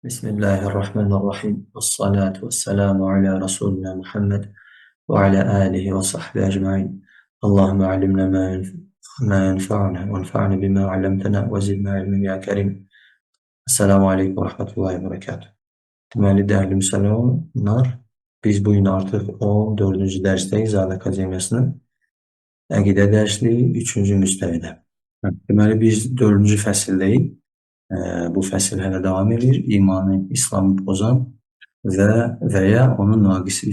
Bismillahirrahmanirrahim. Vessalatu vesselamu ala Resulina Muhammed ve ala alihi ve sahbihi ecmaîn. Allahümme allimna ma yenfa'una ve enfa'na bima allamtana ve zidna ilmen ya kerim. Esselamu aleyküm ve rahmetullahi ve berekatuhu. Deməli, değerli müsəlmanlar, biz bu gün artıq 14-cü dərsdəyiz Zəad Akademiyasının əqidə dərsliyi 3-cü müstəvidə. Deməli, biz 4-cü fəsildəyik. Bu fəsil hələ davam edir. İmanı, İslamı pozan veya onu naqis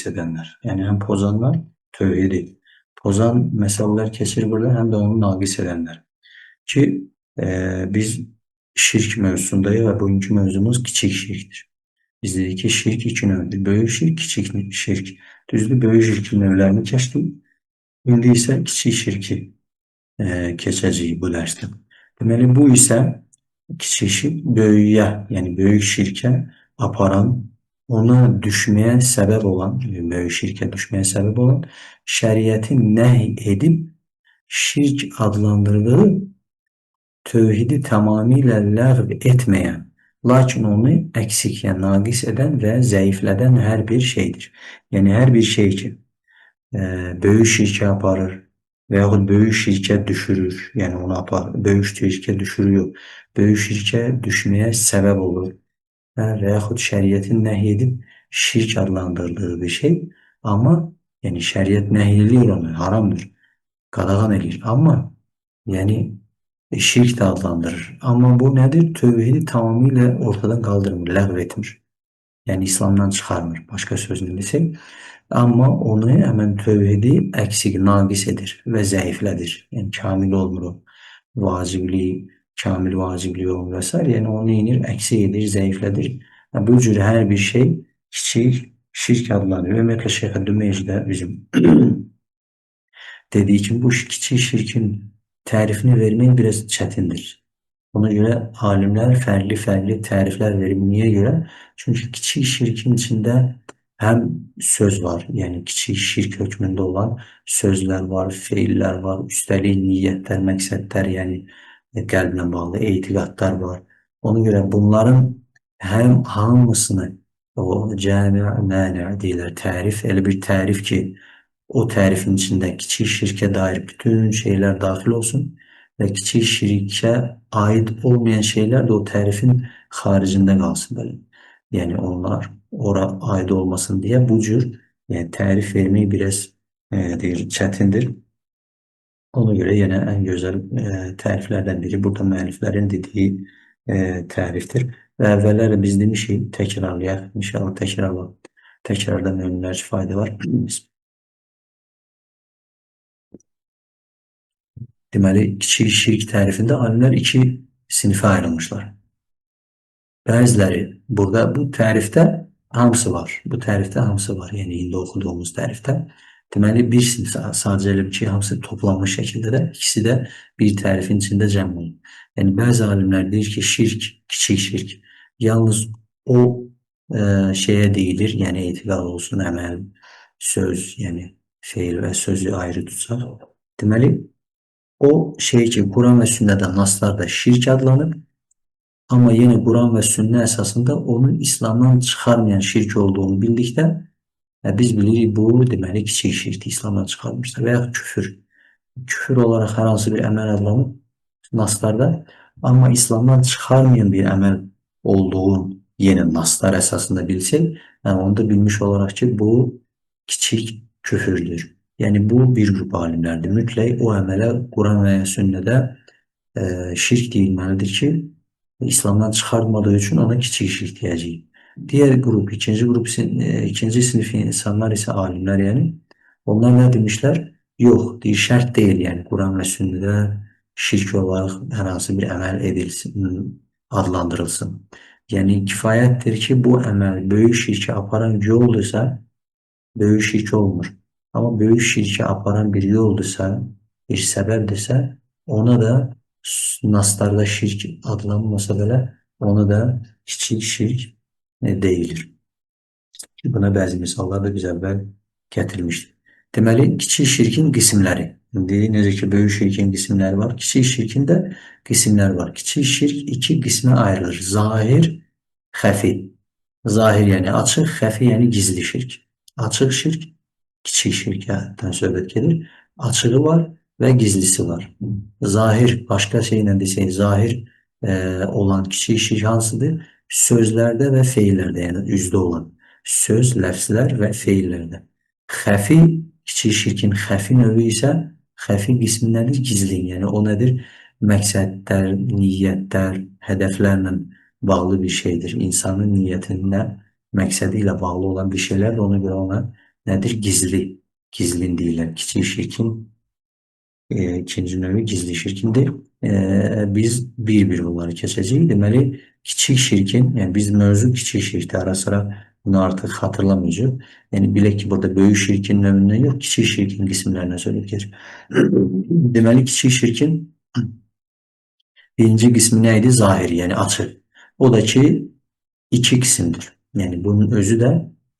edənlər. Yəni, həm pozanlar, tövhidi pozan məsələlər keçir burada, həm də onu naqis edənlər. Ki, biz şirk mövzusundayıq və bugünkü mövzumuz kiçik şirkdir. Biz dedik ki, şirk iki növdür. Böyük şirk, kiçik şirk. Düzdür, böyük şirkin növlərini keçdik. İndi isə kiçik şirki keçəcəyik bu dərsdə. Deməli, bu isə kiçik şirk böyüyə, yəni böyük şirkə aparan, ona düşməyə səbəb olan, böyük şirkə düşməyə səbəb olan şəriəti nəhy edib şirk adlandırdığı tövhidi tamamilə ləğv etməyən, lakin onu əksik, yəni naqis edən və zəiflədən hər bir şeydir. Yəni, hər bir şey ki, böyük şirkə aparır və yaxud böyük şirkə düşürür, yəni onu aparır, böyük şirkə düşürüyor, böyük şirkə düşməyə səbəb olur və yaxud şəriətin nəhy edib şirk adlandırdığı bir şey, amma yəni şəriət nəhy edir onu, haramdır, qadağan edir, amma yəni şirk də adlandırır. Amma bu nədir? Tövhidi tamamilə ortadan qaldırmır, ləğv etmir. Yəni İslamdan çıxarmır, başqa sözlə desək. Amma onu həmən tövhidi əksik, naqis edir və zəiflədir. Yəni kamil olmur o. Kamil vacibliyi olmur və s. Yəni onu inir, əksik edir, zəiflədir. Bu cür hər bir şey kiçik şirk adlanır. Ümumiyyətlə Şeyx Dümeyci də bizim dediyi kimi bu kiçik şirkin tərifini vermək biraz çətindir. Ona görə alimlər fərqli təriflər verir. Niyə görə? Çünki kiçik şirkin içində həm söz var, yəni kiçik şirk hökmündə olan sözlər var, feillər var, üstəlik niyyətlər, məqsədlər, yəni qəlblə bağlı etiqadlar var. Ona görə bunların həm hamısını o cəmi' məni' deyirlər, tərif, elə bir tərif ki, o tərifin içində kiçik şirkə dair bütün şeylər daxil olsun və kiçik şirkə aid olmayan şeylər də o tərifin xaricində qalsın belə. Yəni onlar ora aid olmasın deyə bu cür tərif vermək biraz çətindir. Ona görə yenə ən gözəl təriflərdən biri burada müəlliflərin dediyi tərifdir. Və əvvəllər biz demişik, təkrarlayaq, inşallah təkrardan önlərcə fayda var. Deməli, kiçik şirk tərifində alimlər iki sinifə ayrılmışlar. Bəziləri burada bu tərifdə hamısı var. Bu tərifdə hamısı var. Yəni indi oxuduğumuz tərifdə. Deməli, bir sinif sadəcə elə ki, hamısı toplanmış şəkildə də ikisi də bir tərifin içində cəm olunur. Yəni bəzi alimlər deyir ki, şirk, kiçik şirk yalnız o şeyə deyilir, yəni etiqad olsun, əməl, söz, yəni feil və sözü ayrı tutsaq. Deməli, o şey ki, Quran və sünnədə, naslarda şirk adlanıb, amma yenə Quran və sünnə əsasında onun İslamdan çıxarmayan şirk olduğunu bildikdə, biz bilirik bu, deməli, kiçik şirkdir, İslamdan çıxarmışdır və ya küfür. Küfür olaraq hər hansı bir əməl adlanıb naslarda, amma İslamdan çıxarmayan bir əməl olduğunu yenə naslar əsasında bilsək, onu da bilmiş olaraq ki, bu kiçik küfürdür. Yəni bu bir qrup alimlərdir. Mütləq o əmələ Quran və ya sünnədə şirk deyilməlidir ki, İslamdan çıxartmadığı üçün ona kiçik şirk deyəcəyik. Digər qrup, ikinci sinif insanlar isə alimlər, yəni onlar nə demişlər? Yox, deyir, şərt deyil, yəni Quran və sünnədə şirk olaraq hər hansı bir əməl edilsin, adlandırılsın. Yəni kifayətdir ki, bu əməl böyük şirkə aparan yoldursa, böyük şirk olmur. Amma böyük şirkə aparan bir yoldursa, bir səbəbdirsə, ona da naslarda şirk adlanmasa belə, ona da kiçik şirk deyilir. Buna bəzi misallar da biz əvvəl gətirmişdik. Deməli, kiçik şirkin qismləri. İndi necə ki, böyük şirkin qismləri var, kiçik şirkin də qismləri var. Kiçik şirk iki qismə ayrılır. Zahir xəfi. Zahir yəni açıq, xəfi yəni gizli şirk. Açıq şirk, kiçik şirkdən söhbət gedir. Açığı var və gizlisi var. Zahir, başqa şeylə desək, zahir olan kiçik şirk hansıdır? Sözlərdə və feillərdə, yəni üzdə olan söz, ləfzlər və feillərdə. Xəfi, kiçik şirkin xəfi növü isə xəfi qismi nədir? Gizli, yəni o nədir? Məqsədlər, niyyətlər, hədəflərlə bağlı bir şeydir. İnsanın niyyətinlə, məqsədi ilə bağlı olan bir şeylər də ona görə ona nədir? Gizli. Gizlin deyirlər. Kiçik şirkin ikinci növü gizli şirkindir. Biz bir-bir bunları keçəcəyik. Deməli, kiçik şirkin, yəni biz mövzu kiçik şirkdə ara-sıra bunu artıq xatırlamayacaq. Yəni, bilək ki, burada böyük şirkin növündən yox, kiçik şirkin qismlərinə söyləyəcək. Deməli, kiçik şirkin birinci qismi nə idi? Zahir, yəni açıq. O da ki, iki qismdir. Yəni, bunun özü də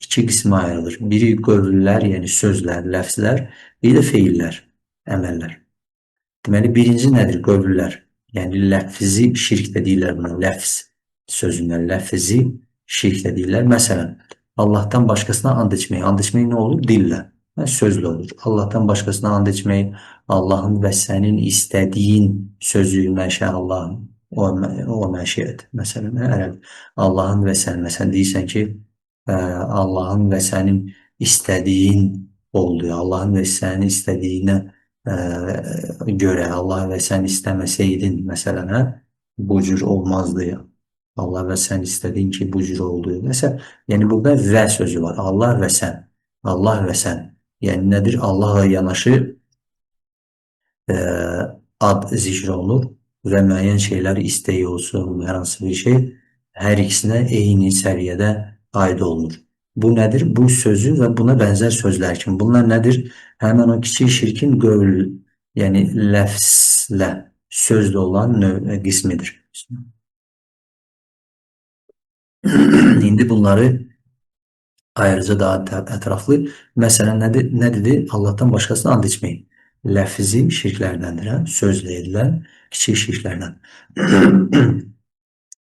iki qismə ayrılır. Biri qövllər, yəni sözlər, ləfzlər, biri də feillər, əməllər. Deməli, birinci nədir? Qövllər. Yəni, ləfzi şirk də deyirlər buna. Ləfz sözündən ləfzi şirk də deyirlər. Məsələn, Allahdan başqasına and içmək. And içmək nə olur? Dillə. Sözlə olur. Allahdan başqasına and içmək, Allahın və sənin istədiyin sözü, məşə Allahın, o məşiyyət. Məsələn, ərəb. Allahın və sən, məsələn, deyirsən ki, Allahın və sənin istədiyin oldu. Allahın və sənin istədiyinə görə, Allah və sən istəməsəydin, məsələn, bu cür olmazdı ya. Allah və sən istədin ki, bu cür oldu. Məsələn, yəni burada və sözü var. Allah və sən. Allah və sən. Yəni nədir? Allahla yanaşı ad zikr olunur və müəyyən şeylər istəyi olsun, hər hansı bir şey hər ikisinə eyni səviyyədə aid olunur. Bu nədir? Bu sözü və buna bənzər sözlər kimi. Bunlar nədir? Həmən o kiçik şirkin qövl, yəni ləfslə, sözlə olan qismidir. İndi bunları ayrıca daha ətraflı. Məsələn, nə dedi? Allahdan başqasına and içməyin. Ləfzi şirklərdəndir, sözlə edilən kiçik şirklərdən.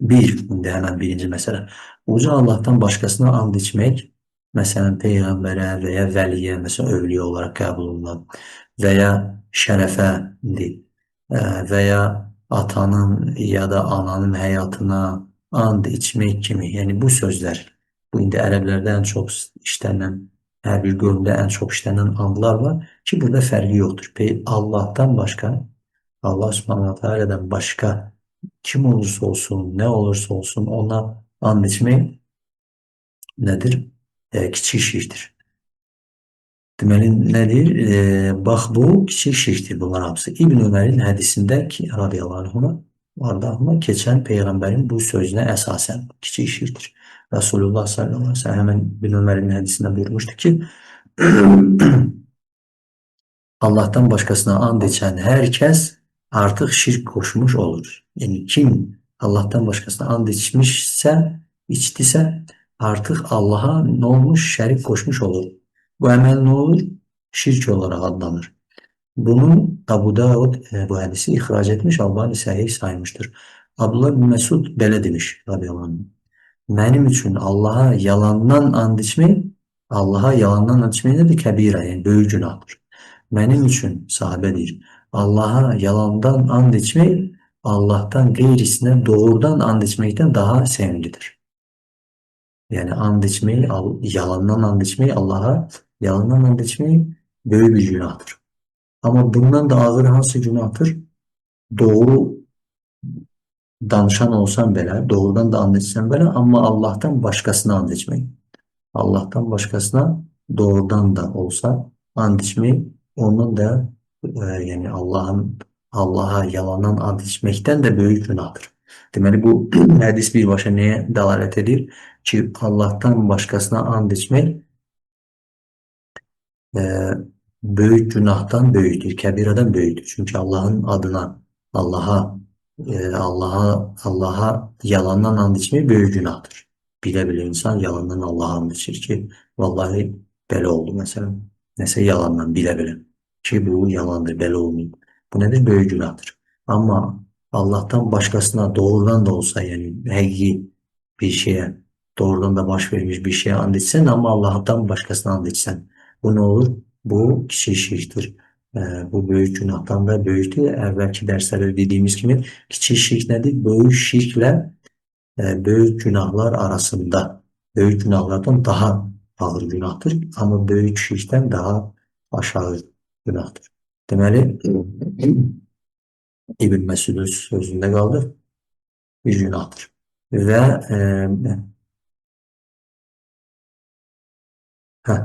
İndi həmən birinci məsələ. Uca Allahdan başqasına and içmək, məsələn, Peyğəmbərə və ya vəliyə, məsələn, övliyə olaraq qəbul olunan və ya şərəfədir və ya atanın ya da ananın həyatına and içmək kimi, yəni bu sözlər, bu indi ərəblərdə ən çox işlənən, hər bir qövmdə ən çox işlənən andlar var ki, burada fərqi yoxdur. Allahdan başqa, Allah Subhanahu Taala'dan başqa kim olursa olsun, nə olursa olsun ona and içmək nədir? Kiçik şirkdir. Deməli, nədir? Bax, bu kiçik şirkdir bunlar hamısı. İbn Ömərin hədisində ki, radiyallahu anh, keçən Peyğəmbərin bu sözünə əsasən kiçik şirkdir. Rasulullah sallallahu aleyhi ve sellem həmən İbn Ömərin hədisində buyurmuşdu ki, Allahdan başqasına and içən hər kəs artıq şirk qoşmuş olur. Yəni, kim Allahdan başqasına and içdisə, artıq Allaha nə olmuş? Şərik qoşmuş olur. Bu əməl nə olur? Şirk olaraq adlanır. Bunu Abu Davud bu hədisi ixrac etmiş, Albani səhih saymışdır. Abdullah bin Məsud belə demiş, radiyallahu anh. Mənim üçün Allaha yalandan and içmək, nədir? Kəbirə, yəni böyük günahdır. Mənim üçün, sahabə deyir, Allaha yalandan and içmək, Allahdan qeyrisinə doğrudan and içməkdən daha sevimlidir. Yəni, and içmək, yalandan and içmək, Allaha yalandan and içmək böyük bir günahdır. Amma bundan da ağır hansı günahdır? Doğru danışan olsan belə, doğrudan da and içsən belə, amma Allahdan başqasına and içmək. Allahdan başqasına doğrudan da olsa and içmək, ondan da yəni Allaha yalandan and içməkdən də böyük günahdır. Deməli, bu hədis birbaşa nəyə dəlalət edir? Ki, Allahdan başqasına and içmək böyük günahdan böyükdür, kəbirədən böyükdür. Çünki Allahın adına, Allaha yalandan and içmək böyük günahdır. Bilə-bilə insan yalandan Allaha and içir ki, vallahi belə oldu, məsələn. Nəsə yalandan, bilə-bilə ki, bu yalandır, belə olmayıb. Bu nədir? Böyük günahdır. Amma Allahdan başqasına doğrudan da olsa, yəni həqiqi bir şeye, doğrudan da baş vermiş bir şeye and içsen ama Allah'tan başkasına and içsen. Bu ne olur? Bu kiçik şirktir. Bu büyük günahtan da büyüktür. Evvelki derslerde dediğimiz gibi kiçik şirk nedir? Büyük şirkle büyük günahlar arasında, büyük günahlardan daha ağır günahtır ama büyük şirkten daha aşağı günahtır. Deməli, İbn Məsudun sözündə qaldı, bir günahdır. Və hə,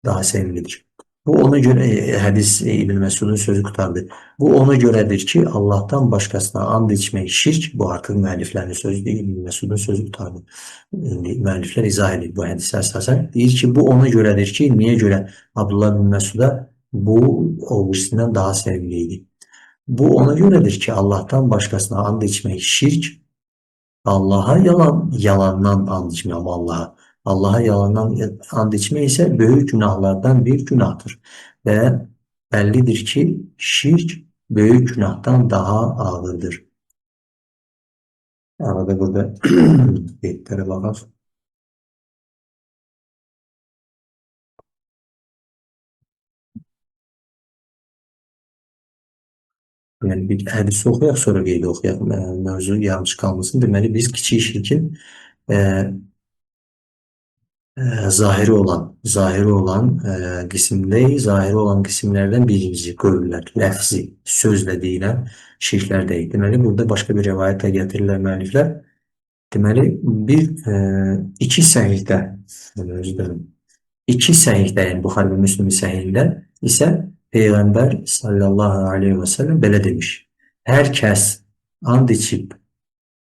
daha sevimlidir. Bu ona göre hadis İbn Mesud'un sözü kurtardı. Bu ona göredir ki Allah'tan başkasına and içmek şirk. Bu artık müelliflerin sözü değil. İbn Mesud'un sözü kurtardı. Müellifler izah ediyor bu hadise esasen. Deyir ki bu ona göredir ki niye göre Abdullah bin Mesud'a bu o birisinden daha sevimliydi. Bu ona göredir ki Allah'tan başkasına and içmek şirk. Allah'a yalandan and içme ama Allah'a yalandan and içme ise büyük günahlardan bir günahtır. Ve bellidir ki şirk büyük günahtan daha ağırdır. Arada burada beyitlere bakalım. Yani bir hadisi okuyaq, sonra qeydi okuyaq. Mövzu yanlış qalmasın. Deməli, biz kiçik şirkin e, zahiri olan kısımdayız. Zahiri olan kısımlardan birincisi qövllər, ləfzi, sözlə deyilən şirklərdəyik. Deməli, burada başqa bir rivayətlə gətirirlər müəlliflər. Deməli, iki səhihdə, özür dilərim, iki səhihdə, yəni Buxari və Müslim səhihində isə Peyğəmbər sallallahu aleyhi və səlləm belə demiş. Hər kəs and içib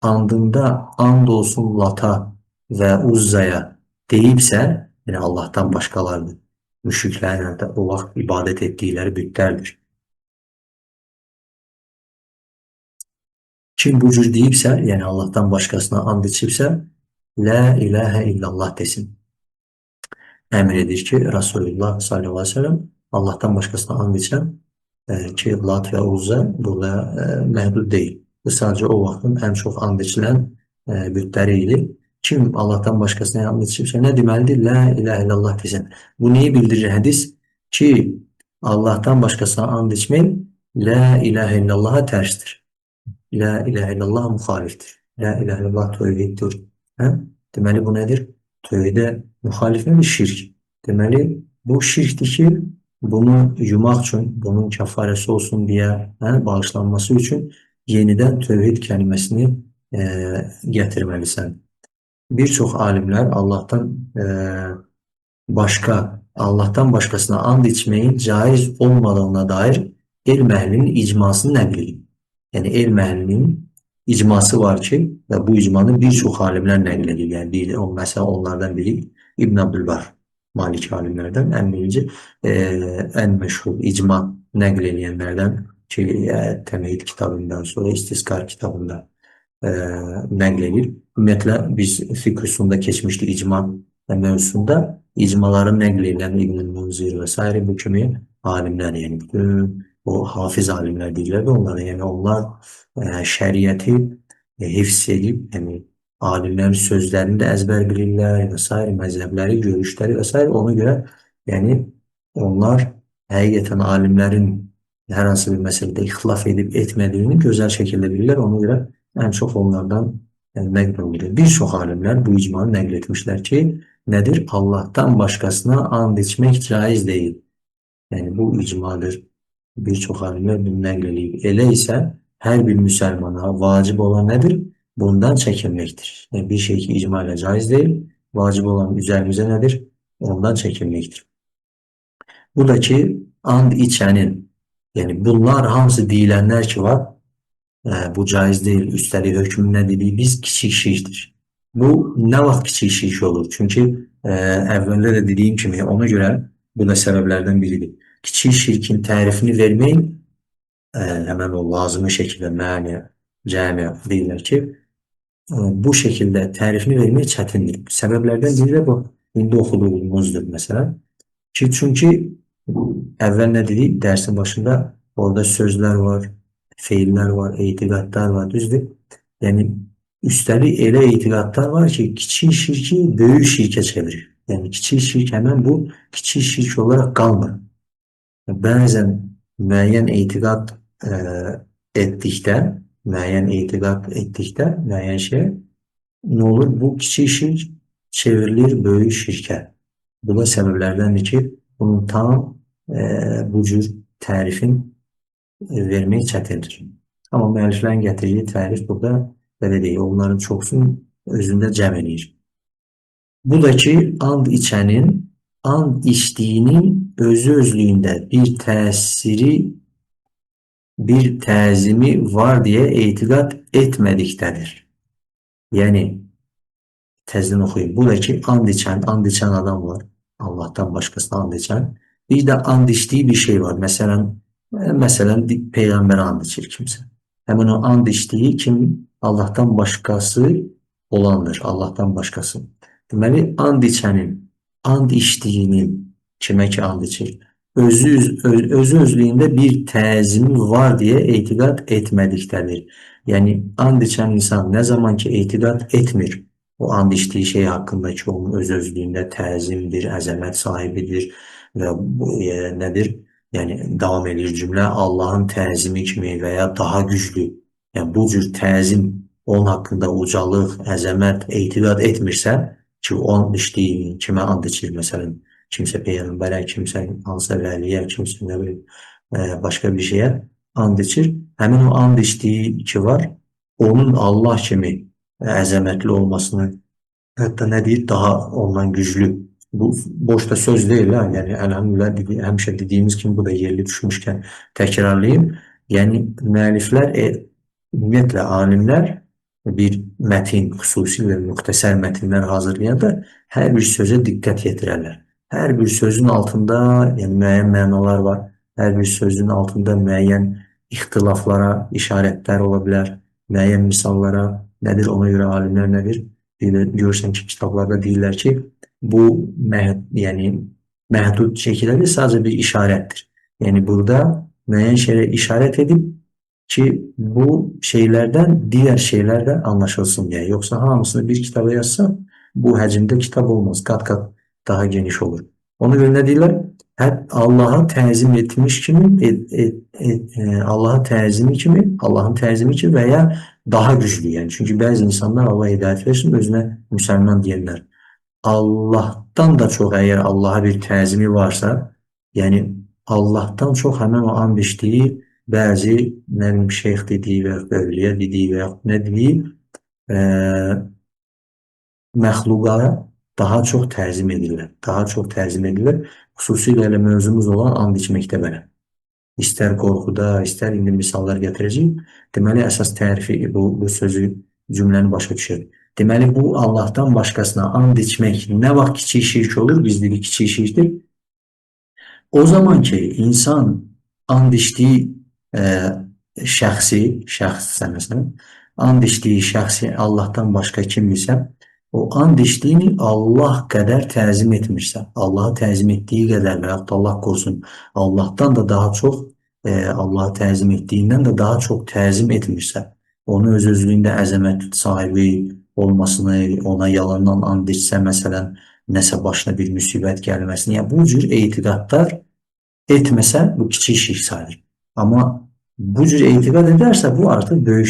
andında and olsun Lata ve Uzza'ya deyipsə, yani Allah'tan başkalardır. Müşriklərin də o vaxt ibadət etdikləri bütlərdir. Kim bu cür deyipsə, yəni Allah'tan başkasına and içibsə, La ilahe illallah desin. Əmr edir ki, Resulullah sallallahu aleyhi ve sellem Allah'tan başkasına and içən ki, Lat və Uzza burada məhdud deyil. Bu sadece o vaxtın en çok and içilən bütləri idi. Kim Allah'tan başkasına and içibsə nə deməlidir? La ilahe illallah desin. Bu neyi bildirir hadis? Ki Allah'tan başkasına and içmək La ilahe illallaha terstir. La ilahe illallah muhaliftir. La ilahe illallah tövhiddir. Deməli bu nedir? Tövhide muhalif mi? Şirk. Deməli bu şirkdir ki bunu yumaq üçün, bunun kəfarəsi olsun diye, bağışlanması üçün yeniden tövhid kelimesini getirmelisən. Birçok alimler Allah'tan başkasına and içmeyin caiz olmadığına dair elm əhlinin icmasını nəql edib. Yani elm əhlinin icması var ki ve bu icmanı birçok alimler nəql edib. Yani mesela onlardan biri İbn Abdülbar, Maliki alimlerden en meşhur icma nəql edenlerden ki Temhid kitabından sonra İstiskar kitabında nəql edir. Ümumiyyətlə biz fiqh üsulunda keçmişdik icma mövzusunda icmaların nəql edən İbn-i Munzir və s. bu kimi alimler, yani bütün o hafiz alimler deyirlər və onlara, yani onlar şəriəti hifz edib, yani alimlerin sözlerini de ezber bilirlər və s. Məzhəbləri, görüşləri və s. Ona göre yani onlar həqiqətən alimlerin hər hansı bir məsələdə ixtilaf edib etmediğini güzel şekilde bilirlər. Ona göre en çok onlardan nəql olunur. Birçok alimler bu icmanı nəql etmişler ki nedir? Allah'tan başkasına and içmek caiz değil. Yani bu icmadır. Birçok alimler bunu nəql edib. Elə isə her bir Müslümana vacib olan nedir? Bundan çekinmektir. Yani bir şey ki icma ile caiz değil, vacib olan üzerimize nedir? Ondan çekinmektir. Bu da ki and içenin, yani bunlar hamısı deyilenler ki var, bu caiz değil, üstelik hükmü ne dediği biz kiçik şirktir. Bu ne vaxt kiçik şirk olur? Çünkü evvelde de dediğim gibi ona göre bu da sebeplerden biridir. Kiçik şirkin tarifini vermeyin, hemen o lazımı şekilde mani, cami deyirlər ki bu şekilde tarifini vermeye çətindir. Sebeplerden biri de bu. İndi okuduğumuzdur mesela. Çünkü evvel ne dedik? Dersin başında orada sözler var, fiiller var, itiqadlar var, düzdür. Yani Üstəlik elə etiqadlar var ki, kiçik şirki böyük şirkə çevirir. Yəni kiçik şirk həmən bu kiçik şirk olaraq qalmır. Bəzən müəyyən etiqad etdikdə, müəyyən şey nə olur? Bu kiçik şirk çevrilir böyük şirkə. Bu da səbəblərdəndir ki, bunun tam bu cür tərifin vermək çətindir. Amma müəlliflərin gətirdiyi tərif burada belə deyil, onların çoxsunu özündə cəm edir. Bu da ki, and içənin, and içdiyinin özü-özlüyündə bir təsiri, bir təzimi var deyə etiqad etmədikdədir. Yəni, təzdən oxuyayım. Bu da ki, and içən adam var. Allah'tan başkasına and içən. Bir də and içdiyi bir şey var. Məsələn, Peyğəmbərə and içir kimsə. Həmin o and içdiyi kim? Allah'tan başqası olandır. Allah'tan başqası. Deməli, and içənin, and içdiyinin kimə ki and içir? Özü-özlüyündə bir təzimi var deyə etiqad etmədikdədir. Yəni, and içən insan nə zaman ki etiqad etmir, o and içdiyi şey haqqında ki, onun öz-özlüyündə təzimdir, əzəmət sahibidir və nədir? Yəni, davam edir cümlə Allahın təzimi kimi və ya daha güclü, yəni bu cür təzim onun haqqında ucalıq, əzəmət etiqad etmirsə ki, o and içdiyi kimə and içir, məsələn, kimsə Peyğəmbərə, kimsə hansısa vəliyə, kimsə nə bilim, başqa bir şeyə and içir. Həmin o and içdiyi ki var, onun Allah kimi əzəmətli olmasını, hətta nə deyir, daha ondan güclü. Bu boşda söz deyil, yəni əlhamdülillah həmişə dediyimiz kimi bu da yerli düşmüşkən təkrarlayayım. Yəni müəlliflər, ümumiyyətlə alimlər bir mətin, xüsusilə müxtəsər mətinlər hazırlayanda hər bir sözə diqqət yetirərlər. Hər bir sözün altında yəni müəyyən mənalar var. Hər bir sözün altında müəyyən ixtilaflara işarətlər ola bilər. Müəyyən misallara nədir, ona görə alimlər nədir? Görürsən ki, kitablarda deyirlər ki, bu məhdud şəkildə sadəcə bir işarətdir. Yəni burada müəyyən şeylərə işarət edib ki, bu şeylərdən digər şeylər də anlaşılsın deyə. Yoxsa hamısını bir kitaba yazsam, bu həcmdə kitab olmaz, qat-qat daha geniş olur. Ona görə nə deyirlər? Allah'a təzim etmiş kimi, Allah'a təzimi kimi və ya daha güclü. Yəni, çünki bəzi insanlar Allah hidayət versin, özünə müsəlman deyənlər. Allah'tan da çox əgər Allah'a bir təzimi varsa, yəni Allah'tan çox həmən o and içdiyi bəzi şeyx dediyi və övliyə dediyi və nə dediyi məxluqlara daha çox təzim edirlər. Xüsusilə elə mövzumuz olan and içməkdə belə. İstər qorxuda, istər indi misallar gətirəcəyim. Deməli, əsas tərifi bu sözü, cümləni başa düşür. Deməli, bu Allah'tan başqasına and içmək nə vaxt kiçik şirk olur? Biz dedik kiçik şirkdir. O zaman ki, insan and içdiyi and içdiyi şəxsi Allah'tan başqa kimdirsə, o and içdiyini Allah qədər təzim etmirsə, Allah'a təzim etdiyi qədər və yaxud Allah qorusun, Allah'tan da daha çox, Allah'a təzim etdiyindən də daha çox təzim etmirsə, onu öz-özlüyündə əzəmət sahibi olmasını, ona yalandan and içsə, məsələn, nəsə başına bir müsibət gəlməsini, yəni bu cür etiqadlar etməsə, bu kiçik şirk sayılır. Amma bu cür etiqad edərsə, bu artıq böyük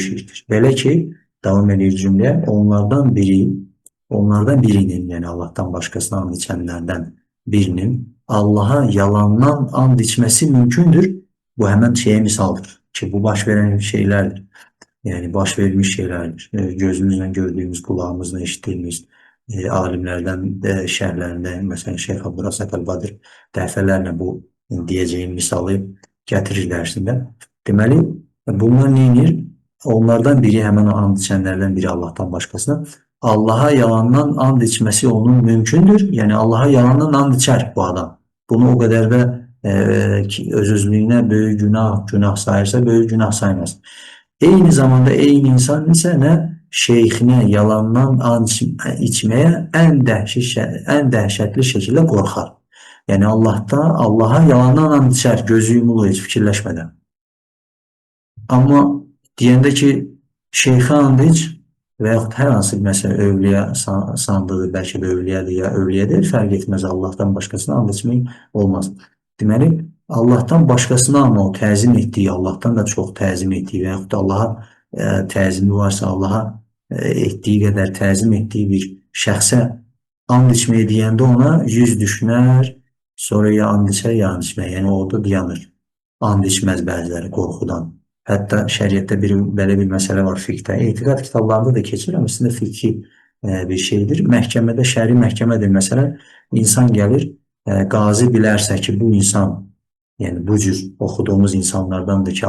şirkdir. Belə ki, davam edir cümlə, onlardan birinin, yəni Allah'tan başqasına and içənlərdən birinin Allah'a yalandan and içməsi mümkündür. Bu həmən şeyə misaldır ki, bu baş verən şeylərdir. Yəni baş vermiş şeylərdir. Gözümüzlə gördüyümüz, qulağımızla eşitdiyimiz, alimlərdən şərhlərində, məsələn, Şeyx Abdurrasaq Əl-Badir dəfələrlə bu deyəcəyim misalı gətirirlər əslində. Deməli, bunlar neyinir? Onlardan biri, həmən o and içənlərdən biri Allah'tan başqasına, Allah'a yalandan and içməsi onun mümkündür. Yəni, Allah'a yalandan and içər bu adam. Bunu o qədər də öz-özlüyünə böyük günah sayırsa, böyük günah saymaz. Eyni zamanda eyni insan isə nə şeyxinə yalandan and içməyə ən dəhşətli şəkildə qorxar. Yəni, Allah'a yalandan and içər, gözü yumulu, heç fikirləşmədən. Amma deyəndə ki, Şeyxə and iç və yaxud hər hansı bir məsələ övliya sandığı, bəlkə də övliyadır ya övliya deyil, fərq etməz. Allahdan başqasına and içmək olmaz. Deməli, Allahdan başqasına amma o təzim etdiyi, Allahdan da çox təzim etdiyi və yaxud da Allaha təzimi varsa, Allaha etdiyi qədər təzim etdiyi bir şəxsə and içmək deyəndə ona yüz düşünər, sonra ya and içər, ya and içmək. Yəni orada dayanır. And içməz bəziləri qorxudan. Hətta şəriətdə belə bir məsələ var fiqhdə. Etiqad kitablarında da keçir, amma əslində fiqhi bir şeydir. Məhkəmədə, şəri məhkəmədir. Məsələn, insan gəlir, qazi bilərsə ki, bu insan, yəni bu cür oxuduğumuz insanlardandır ki,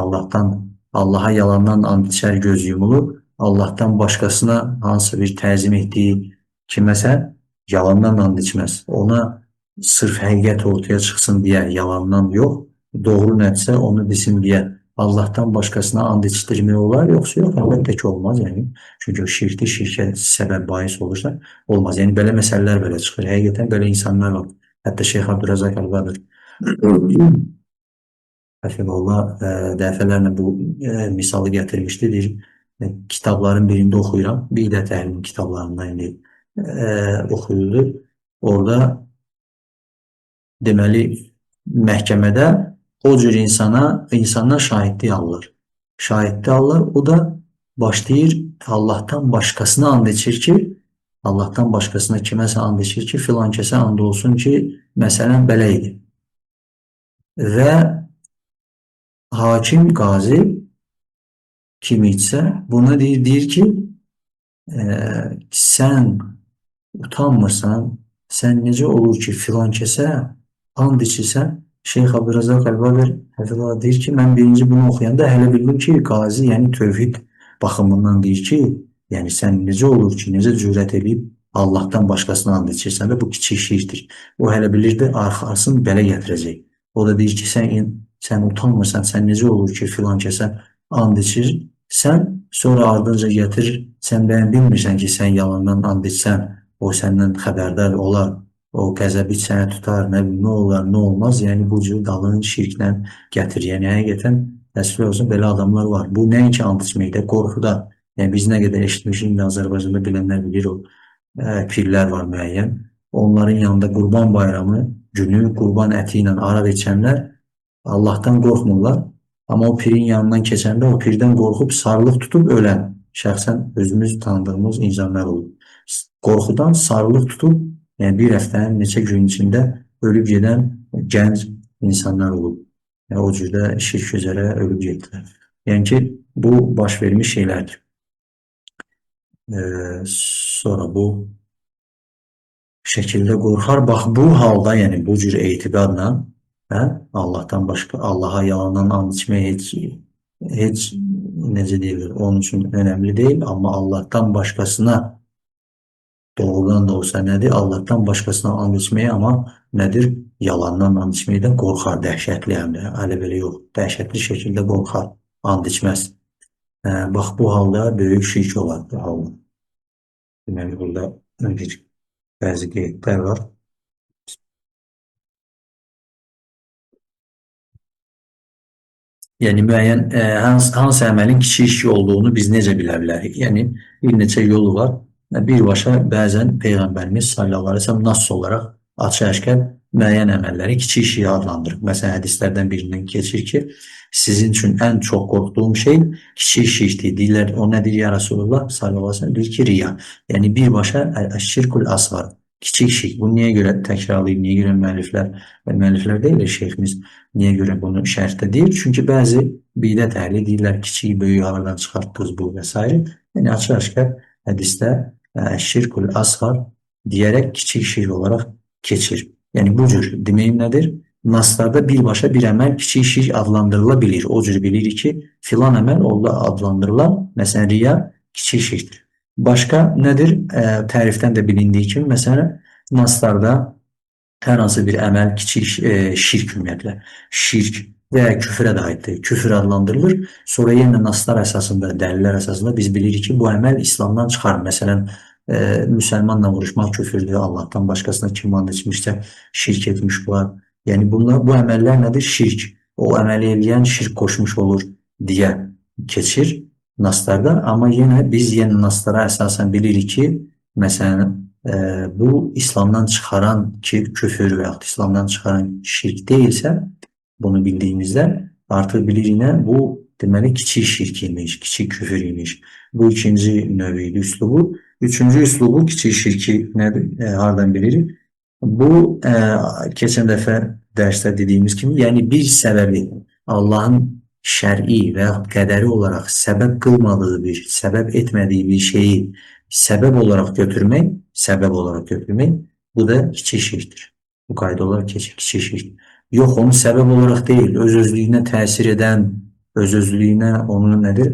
Allaha yalandan and içər, göz yumulur, Allahdan başqasına hansı bir təzim etdiyi kiməsə yalandan and içməz. Ona sırf həqiqət ortaya çıxsın deyə yalandan yox, doğru nədirsə onu desin deyə Allahdan başqasına and içdirmək olar, yoxsa yox, əlbəttə ki, olmaz. Yəni, çünki o şirkdir, şirkə səbəb bahis olursa, olmaz. Yəni, belə məsələlər belə çıxır. Həqiqətən belə insanlar var. Hətta Şeyx Abdurrazaq Əlqadir Həfizullah dəfələrlə bu misalı gətirmişdi. Deyir, kitabların birində oxuyuram. Bidət əhlinin kitablarından indi oxuyulur. Orada deməli, məhkəmədə o cür insanlar şahidlik alır. Şahidlik alır, o da başlayır Allahdan başqasına and içir ki, Allahdan başqasına kiməsə and içir ki, filan kəsə and olsun ki, məsələn belə idi. Və hakim, qazi kim içsə buna deyir ki, sən utanmırsan, sən necə olur ki, filan kəsə and içirsən? Şeyx Abdurrazaq Əlqadir Həfizullah deyir ki, mən birinci bunu oxuyanda hələ bildim ki, qazi, yəni tövhid baxımından deyir ki, yəni sən necə olur ki, necə cürət edib Allahdan başqasına and içirsən də bu kiçik şirkdir. O hələ bilirdi, arxasını belə gətirəcək. O da deyir ki, sən utanmırsan, sən necə olur ki, filan kəsə and içirsən, sonra ardınca gətirir, sən bəyən bilmirsən ki, sən yalandan and içsən, o səndən xəbərdar olar. O qəzəbi sənə tutar, nə olar, nə olmaz. Yəni, bu cür dalını şirklə gətirir. Yəni, həqiqətən təsvir olsun, belə adamlar var. Bu, nəinki and içməkdə, qorxuda. Yəni, biz nə qədər eşitmişik, Azərbaycanda bilənlər bilir, o pirlər var müəyyən. Onların yanında Qurban bayramı günü qurban əti ilə araq içənlər Allahdan qorxmurlar. Amma o pirin yanından keçəndə o pirdən qorxub, sarılıq tutub ölən şəxsən özümüz tanıdığımız insanlar olur. Qorxudan sarılıq tutub, yəni bir həftənin neçə gün içində ölüb gedən gənc insanlar olub. Yəni, o cürdə şirk üzərə ölüb getdilər. Yəni ki, bu baş vermiş şeylərdir. Sonra bu şəkildə qorxar. Bax, bu halda, yəni bu cür etiqadla Allahdan başqa, Allaha yalandan and içmək heç necə deyilir, onun üçün önəmli deyil. Amma Allahdan başqasına doğrudan da olsa nədir? Allahdan başqasına and içməyə, amma nədir? Yalandan and içməkdən qorxar, dəhşətli həm də. Hələ belə yox, dəhşətli şəkildə qorxar, and içməz. Bax, bu halda böyük şirk olar bu halda. Deməli, burada bəzi qeydlər var. Yəni, müəyyən hansı əməlin kiçik şirk olduğunu biz necə bilə bilərik? Yəni, bir neçə yolu var. Birbaşa bəzən Peyğəmbərimiz sallallahu əleyhi və səlləm nas olaraq açıq-aşkar müəyyən əməlləri kiçik şirk adlandırır. Məsələn, hədislərdən birindən keçir ki, sizin üçün ən çox qorxduğum şey kiçik şirkdir. Deyirlər, o nədir ya Rasulullah sallallahu əleyhi və səlləm? Deyir ki, riya. Yəni, birbaşa şirkul asğar, kiçik şirk. Bunu niyə görə təkrarlayıb, niyə görə müəlliflər deyil, şeyximiz niyə görə bunu şərhdə deyir? Çünki bəzi bidət əhli deyirlər, kiçik, böyük haradan çıxartdınız bu və s. Yəni, açıq-aşkar hədisdə şirkul asğar deyərək kiçik şirk olaraq keçir. Yəni, bu cür deməyim nədir? Naslarda birbaşa bir əməl kiçik şirk adlandırıla bilir. O cür bilirik ki, filan əməl orada adlandırılan, məsələn, riya kiçik şirkdir. Başqa nədir? Tərifdən də bilindiyi kimi, məsələn, naslarda hər hansı bir əməl kiçik şirk ümumiyyətlə, şirk və ya küfrə də aiddir. Küfr adlandırılır. Sonra yenə naslar əsasında, dəlillər əsasında biz bilirik ki, bu əməl İslamdan çıxar. Məsələn, müsəlmanla vuruşmaq küfürdür, Allahdan başqasına kim and içmişsə şirk etmiş var. Yəni, bu əməllər nədir? Şirk. O əməli eləyən şirk qoşmuş olur deyə keçir naslarda, amma yenə biz naslara əsasən bilirik ki, məsələn, bu İslamdan çıxaran ki, küfür və yaxud İslamdan çıxaran şirk deyilsə, bunu bildiyimizdə artıq bilirik nə, bu deməli kiçik şirk imiş, kiçik küfür imiş. Bu ikinci növü idi, üslubu. Üçüncü üslubu kiçik şirki nədir, hardan bilirik? Bu keçən dəfə dərsdə dediyimiz kimi, yəni bir səbəbi Allahın şər'i və yaxud qədəri olaraq səbəb qılmadığı bir, səbəb etmədiyi bir şeyi səbəb olaraq götürmək, bu da kiçik şirkdir. Bu qayda olaraq kiçik şirk. Yox, onu səbəb olaraq deyil, öz-özlüyünə təsir edən, öz-özlüyünə onu nədir?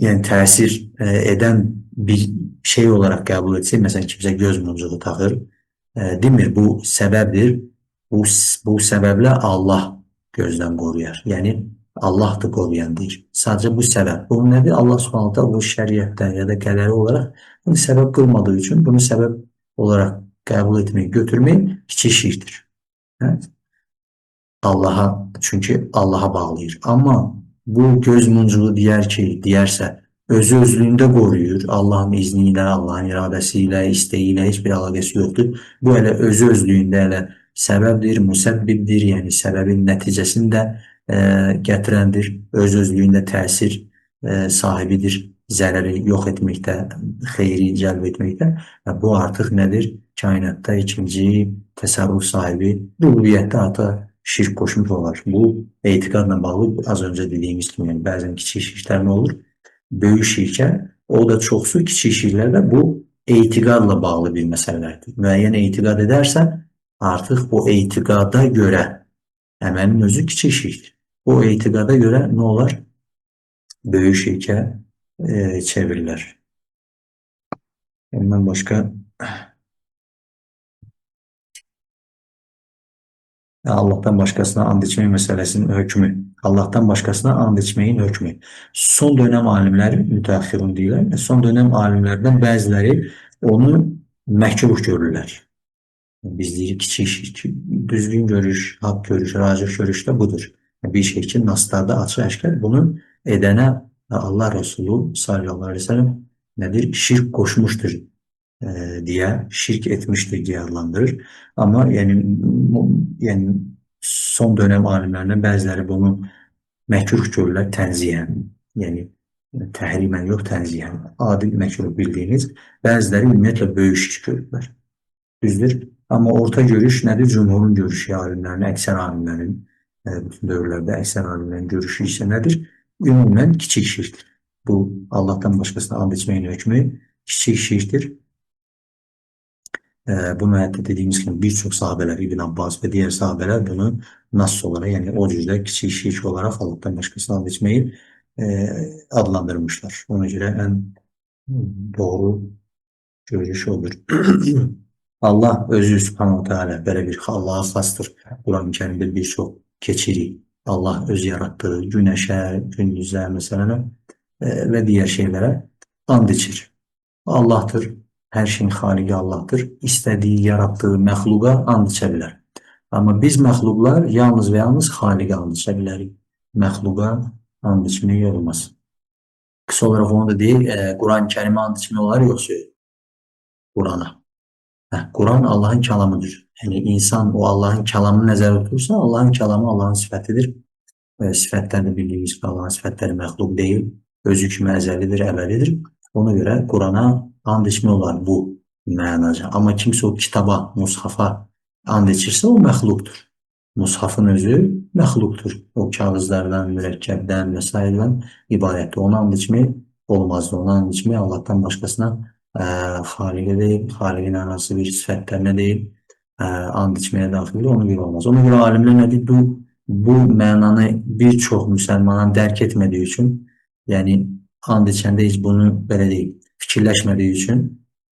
Yəni təsir edən bir şey olaraq qəbul etsək, məsələn, kimsə göz muncuğu taxır, demir, bu səbəbdir, bu səbəblə Allah gözdən qoruyar. Yəni, Allahdır qoruyan deyir. Sadəcə bu səbəb. Bu nədir? Allah Subhanahu bu şəriətdə ya da qədəri olaraq bunu səbəb qılmadığı üçün bunu səbəb olaraq qəbul etmək, götürmək kiçik şirkdir. Çünki Allaha bağlayır. Amma bu göz muncuğu deyərsə, özü-özlüyündə qoruyur. Allahın izni ilə, Allahın iradəsi ilə, istəyi ilə heç bir əlaqəsi yoxdur. Bu elə özü-özlüyündə elə səbəbdir, müsəbbibdir, yəni səbəbin nəticəsini də gətirəndir. Öz-özlüyündə təsir sahibidir, zərəri yox etməkdə, xeyri cəlb etməkdə. Bu artıq nədir? Kainatda ikinci təsərrüf sahibi, rububiyyətdə artıq şirk qoşmuş olar. Bu etiqadla bağlı az öncə dediyimiz kimi, yəni bəzən kiçik şirklər nə olur? Böyük şirkə, o da çoxsu, kiçik şirklərdə bu etiqadla bağlı bir məsələlərdir. Müəyyən etiqad edərsən, artıq o etiqada görə əməlin özü kiçik şirkdir. O etiqada görə nə olar? Böyük şirkə çevirilər. Ondan başqa Allah'tan başkasına and içmək məsələsinin hökmü. Allah'tan başkasına and içməyin hökmü. Son dönem alimləri, mütəəxxirun deyirlər, son dönem alimlərdən bəziləri onu məkruh görürlər. Biz deyirik kiçik şirk, düzgün görüş, haqq görüş, racih görüş də budur. Bir şey ki, naslarda açıq əşkər bunu edənə Allah Resulü sallallahu aleyhi ve sellem nədir? Şirk qoşmuşdur diye şirk etmiştir diye adlandırır. Ama yani son dönem alimlerinden bəziləri bunu məkruh görürlər tənziyən. Yəni təhrimən yox, tənziyən. Adi məkruh bildiyiniz. Bəziləri ümumiyyətlə böyük şirk görürlər. Düzdür. Amma orta görüş nədir? Cumhurun görüşü alimlərin, əksər alimlərin, bütün dövrlərdə əksər alimlərin görüşü isə nədir? Ümumən kiçik şirkdir. Bu Allah'tan başkasına and içməyin hökmü kiçik şirkdir. Bunu hətta dediyimiz kimi bir çox sahabələr, İbn Abbas və digər sahabələr bunu nas olaraq, yəni o cüzdə kiçik şirk olaraq Allah'tan başkasına and içməyi adlandırmışlar. Ona görə ən doğru görüş odur. Allah özü Subhanahu Teala belə bir Allah'a xasdır. Quran-ı Kərimdə bir çox keçirik. Allah öz yaratdığı günəşə, gündüzə, məsələn və digər şeylərə and içir. Allah'tır. Hər şeyin xaliqi Allah'tır. İstədiyi, yaratdığı məxluqa and içə bilər. Amma biz məxluqlar yalnız və yalnız xaliqə and içə bilərik. Məxluqa and içmək olmaz. Qısa olaraq onu da deyək, Quran-ı Kərimə and içmək olar yoxsa Qurana. Quran Allahın kəlamıdır. Yəni insan o Allahın kəlamını nəzərdə tutursa, Allahın kəlamı Allahın sifətidir. Sifətlərini bildiyimiz ki, Allahın sifətləri məxluq deyil. Özü kimi əzəlidir, əbədidir. Ona görə Qurana and içmək olar bu mənaca. Amma kimsə o kitaba, mushafa and içirsə, o məxluqdur. Mushafın özü məxluqdur. O kağızlardan, mürəkkəbdən və s. ibarətdir. Ona and içmək olmazdı. Ona and içmək Allah'tan başqasına xaliqə deyil, xaliqin arası bir sifətlərinə deyil, and içməyə daxil ona görə olmaz. Ona görə alimlər nədir? Bu mənanı bir çox müsəlmanın dərk etmədiyi üçün, yəni and içəndə heç bunu belə deyil, fikirləşmədiyi üçün,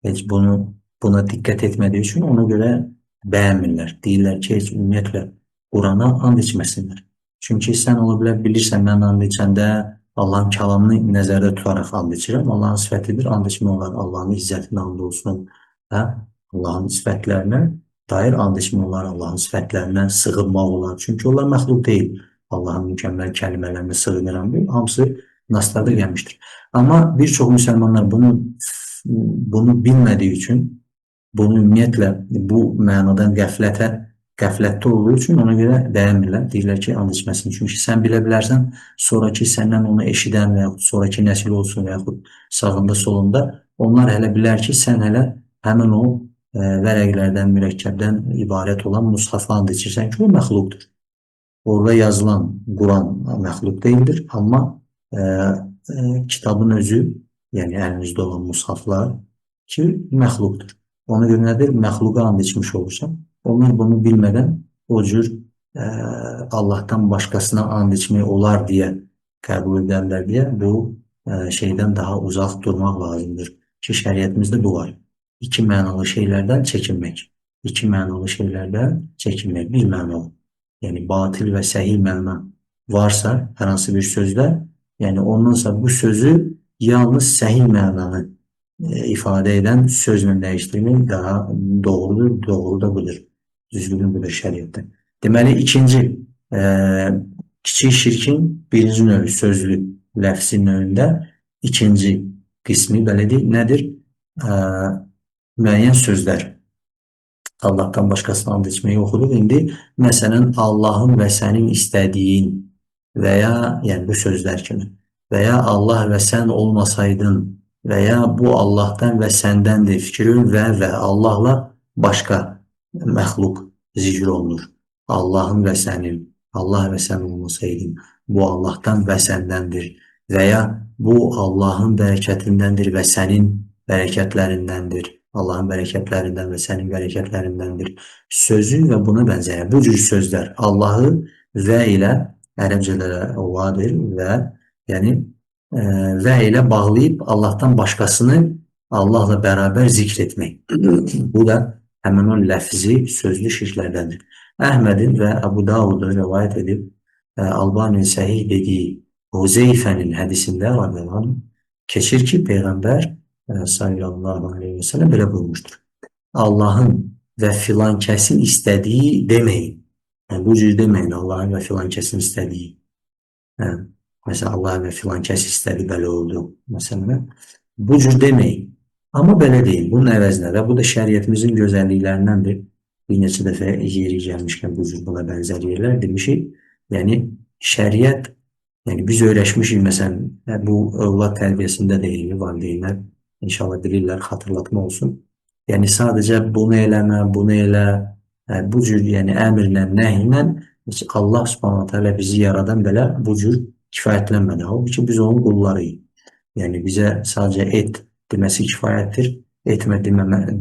heç buna diqqət etmədiyi üçün ona görə bəyənmirlər. Deyirlər ki, heç ümumiyyətlə Qurana and içməsinlər. Çünki sən ola bilər, bilirsən, mən and içəndə Allahın kəlamını nəzərdə tutaraq and içirəm. Allahın sifətidir, and içmək olar. Allahın izzətinə and olsun. Allahın sifətlərinə dair and içmək olar. Allahın sifətlərindən sığınmaq olar. Çünki onlar məxluq deyil. Allahın mükəmməl kəlmələrini sığınıram. Hamısı Naslarda gelmiştir. Ama birçok Müslümanlar bunu bilmediği için, bunu ümumiyyətlə bu mənadan qəflətdə olduğu üçün ona görə bəyənmirlər. Deyirlər ki, and içməsin. Çünki sən bilə bilərsən, sonraki səndən onu eşidən və yaxud sonraki nəsil olsun və yaxud sağında solunda onlar hələ bilər ki, sən hələ həmin o vərəqlərdən, mürəkkəbdən ibarət olan mushafa and içirsən ki, o məxluqdur. Orada yazılan Quran məxluq deyildir, amma kitabın özü, yəni əlinizdə olan mushaflar ki, məxluqdur. Ona görə nədir? Məxluqa and içmiş olursan. Onlar bunu bilmədən o cür Allahdan başqasına and içmək olar deyə qəbul edərlər deyə bu şeydən daha uzaq durmaq lazımdır ki, şəriətimizdə bu var. İki mənalı şeylərdən çəkinmək. İki mənalı şeylərdən çəkinmək. Bir mənalı. Yəni batil və səhih məna varsa hər hansı bir sözdə, yəni ondansa bu sözü yalnız səhih mənanı ifadə edən sözlə dəyişdirmək daha doğrudur, doğru da budur. Düzgünü budur şəriətdə. Deməli, ikinci, kiçik şirkin birinci növü sözlü ləfsi növündə ikinci qismi belə deyil, nədir? Müəyyən sözlər. Allahdan başqasına and içməyi oxuduq. İndi, məsələn, Allahın və sənin istədiyin və ya, yəni bu sözlər kimi və ya Allah və sən olmasaydın və ya bu Allahdan və səndəndir fikrin və Allahla başqa məxluq zikr olunur. Allahın və sənin, Allah və sən olmasaydın, bu Allahdan və səndəndir və ya bu Allahın bərəkətindəndir və sənin bərəkətlərindəndir. Allahın bərəkətlərindən və sənin bərəkətlərindəndir. Sözü və buna bənzəyən bu cür sözlər Allahı və ilə ərəbcədə vadir və yəni və ilə bağlayıb Allahdan başqasını Allahla bərabər zikr etmək. Bu da həmin o ləfzi sözlü şirklərdəndir. Əhmədin və Əbu Davudun rivayət edib Albani səhih dediyi Huzeyfənin hədisində keçir ki, Peyğəmbər sallallahu aleyhi və səlləm belə buyurmuşdur. Allahın və filan kəsin istədiyi deməyin. Yəni, bu cür deməyin, Allahın və filan kəsin istədiyi. Məsələn, Allah və filan kəs istədi, belə oldu. Məsələn, bu cür deməyin. Amma belə deyil, bunun əvəzinə və bu da şəriətimizin gözəlliklərindəndir. Bir neçə dəfə yeri gəlmişkən bu cür buna bənzər yerlər demişik. Yəni, şəriət, yəni biz öyrəşmişik, məsələn, bu övlad tərbiyəsində deyilir, valideynlər, İnşallah bilirlər, xatırlatma olsun. Yəni, sadəcə bunu eləmə, bunu elə, bu cür yəni, əmrlə, nəhiylə Allah subhanətə alə bizi yaradan belə bu cür kifayətlənmədi. Halbuki biz onun qullarıyıq. Yəni, bizə sadəcə et deməsi kifayətdir, etmə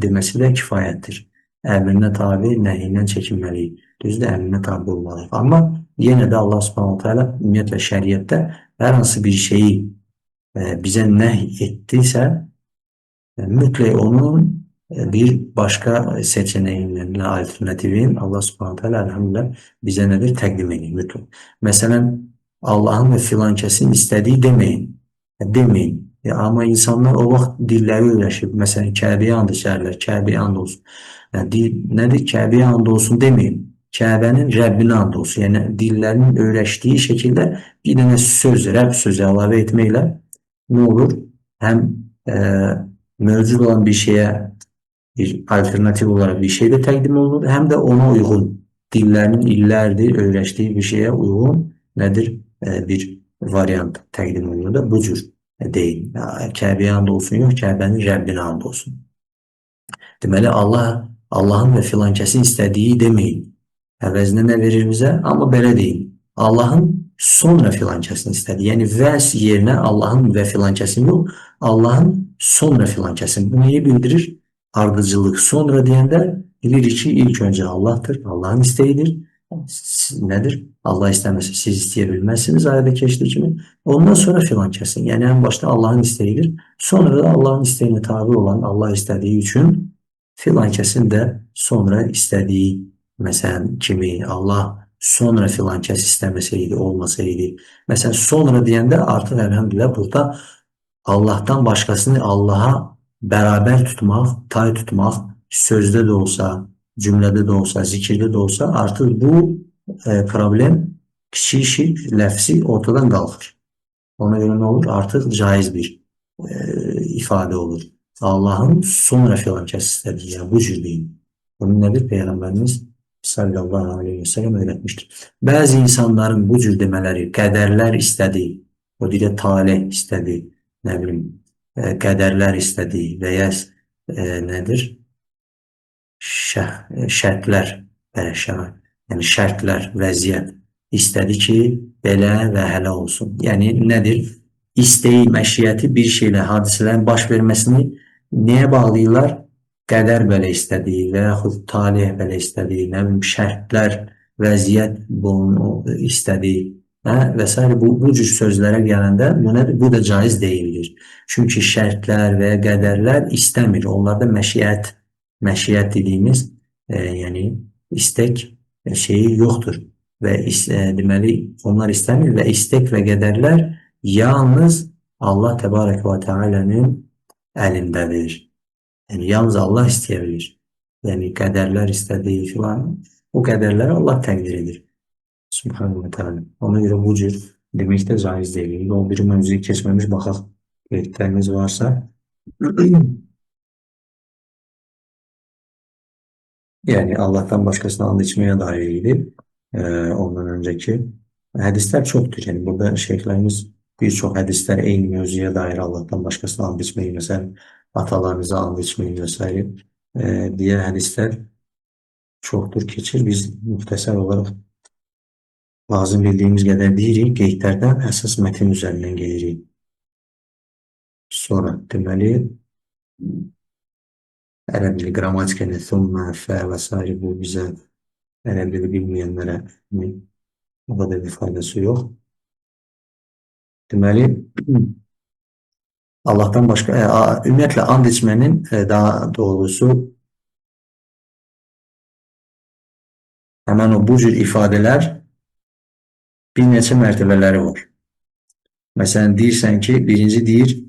deməsi də kifayətdir. Əmrinə tabi, nəhiyindən çəkinməliyik. Düzdür, əmrinə tabi olmalıyıq. Amma yenə də Allah subhanətə alə ümumiyyətlə şəriətdə hər hansı bir şeyi bizə nəhy etdirsə, mütləq onun bir başqa seçeneğinin, alternativin Allah subhanətə alə əlhamdülillah bizə nədir? Təqdim edir, mütləq. Məsələn, Allahın və filan kəsin istədiyi deməyin. Deməyin. Amma insanlar o vaxt dilləri öyrəşib. Məsələn, Kəbəyə and içərlər, Kəbəyə and olsun. Nədir? Kəbəyə and olsun deməyin. Kəbənin Rəbbinə and olsun. Yəni, dillərinin öyrəşdiyi şəkildə bir dənə söz, Rəbb sözü əlavə etməklə nə olur? Həm mövcud olan bir şeyə bir alternativ olaraq bir şey də təqdim olunur, həm də ona uyğun, dillərinin illərdir öyrəşdiyi bir şeyə uyğun nədir? Bir variant təqdim olunur da bu cür deyil. Kəbəyə and olsun, yox, Kəbənin Rəbbinə and olsun. Deməli, Allahın və filan kəsin istədiyi deməyin. Əvəzinə nə verir bizə? Amma belə deyin. Allahın sonra filan kəsin istədiyi. Yəni, vəs yerinə Allahın və filan kəsin yox, Allahın sonra filan kəsin. Bu neyi bildirir? Ardıcılıq. Sonra deyəndə bilirik ki, ilk öncə Allahdır, Allahın istəyidir. Nədir? Allah istəməsə siz istəyə bilməzsiniz ayədə keçdiyi kimi. Ondan sonra filan kəsin. Yəni, ən başda Allahın istəyidir. Sonra da Allahın istəyinə tabi olan Allah istədiyi üçün filan kəsin də sonra istədiyi, məsələn, kimi Allah sonra filan kəs istəməsəydi, olmasaydı. Məsələn, sonra deyəndə artıq əlhəmdülillah burada Allahdan başqasını Allaha bərabər tutmaq, tay tutmaq, sözdə də olsa, cümlədə də olsa, zikirdə də olsa, artıq bu problem kiçik şirk, ləfsi ortadan qalxır. Ona göre ne olur? Artık caiz bir ifade olur. Allah'ın sonra filankəs istədiyi, yani bu cür deyil. Bunun nedir? Peygamberimiz sallallahu aleyhi ve sellem öğretmiştir. Bazı insanların bu cür demələri, qədərlər istədiyi, o dilə talih istədiyi, ne bileyim, qədərlər istədiyi və ya nedir? Şərtlər, belə şərait, yəni şərtlər, vəziyyət istədi ki, belə və hələ olsun. Yəni nədir? İstəyi, məşiyyəti bir şeylə hadisələrin baş verməsini nəyə bağlayırlar? Qədər belə istədiyi və yaxud talih belə istədiyi, nə bilim, şərtlər, vəziyyət bunu istədiyi və s. Bu cür sözlərə gələndə bu da caiz deyildir. Çünki şərtlər və qədərlər istəmir. Onlarda məşiyyət dediyimiz yəni istek şeyi yoktur və deməli onlar istəmir və istek və qədərlər yalnız Allah Təbarək və Teala'nın əlindədir. Yəni yalnız Allah istəyə bilir. Yəni qədərlər istədiyi filan, o qədərləri Allah təqdir edir. Subhanahu wa Teala. Ona görə bu cür demək də caiz deyil. O bir mövzuyu keçməmiş baxaq. Qeydləriniz varsa. Yani Allah'tan başkasına and içmeye dairiydi. Ondan önceki hadisler çoktur. Yani burada şeyhlerimiz birçok hadisler aynı mevzuya dair Allah'tan başkasına and içmeyi, mesela atalarınıza and içmeyi vesaire diye hadisler çoktur keçir. Biz muhtasar olarak lazım bildiğimiz kadar deyirik. Qeydlərdən əsas metin üzerinden gelirik. Sonra deməli ərəb dili qramatikanı, thumma, fə və s. bu bizə ərəb dili bilməyənlərə o kadar bir faydası yok. Deməli Allah'tan başka ümumiyyətlə and içmənin daha doğrusu hemen bu cür ifadeler bir neçə mərtəbələri var. Məsələn deyirsən ki, birinci deyir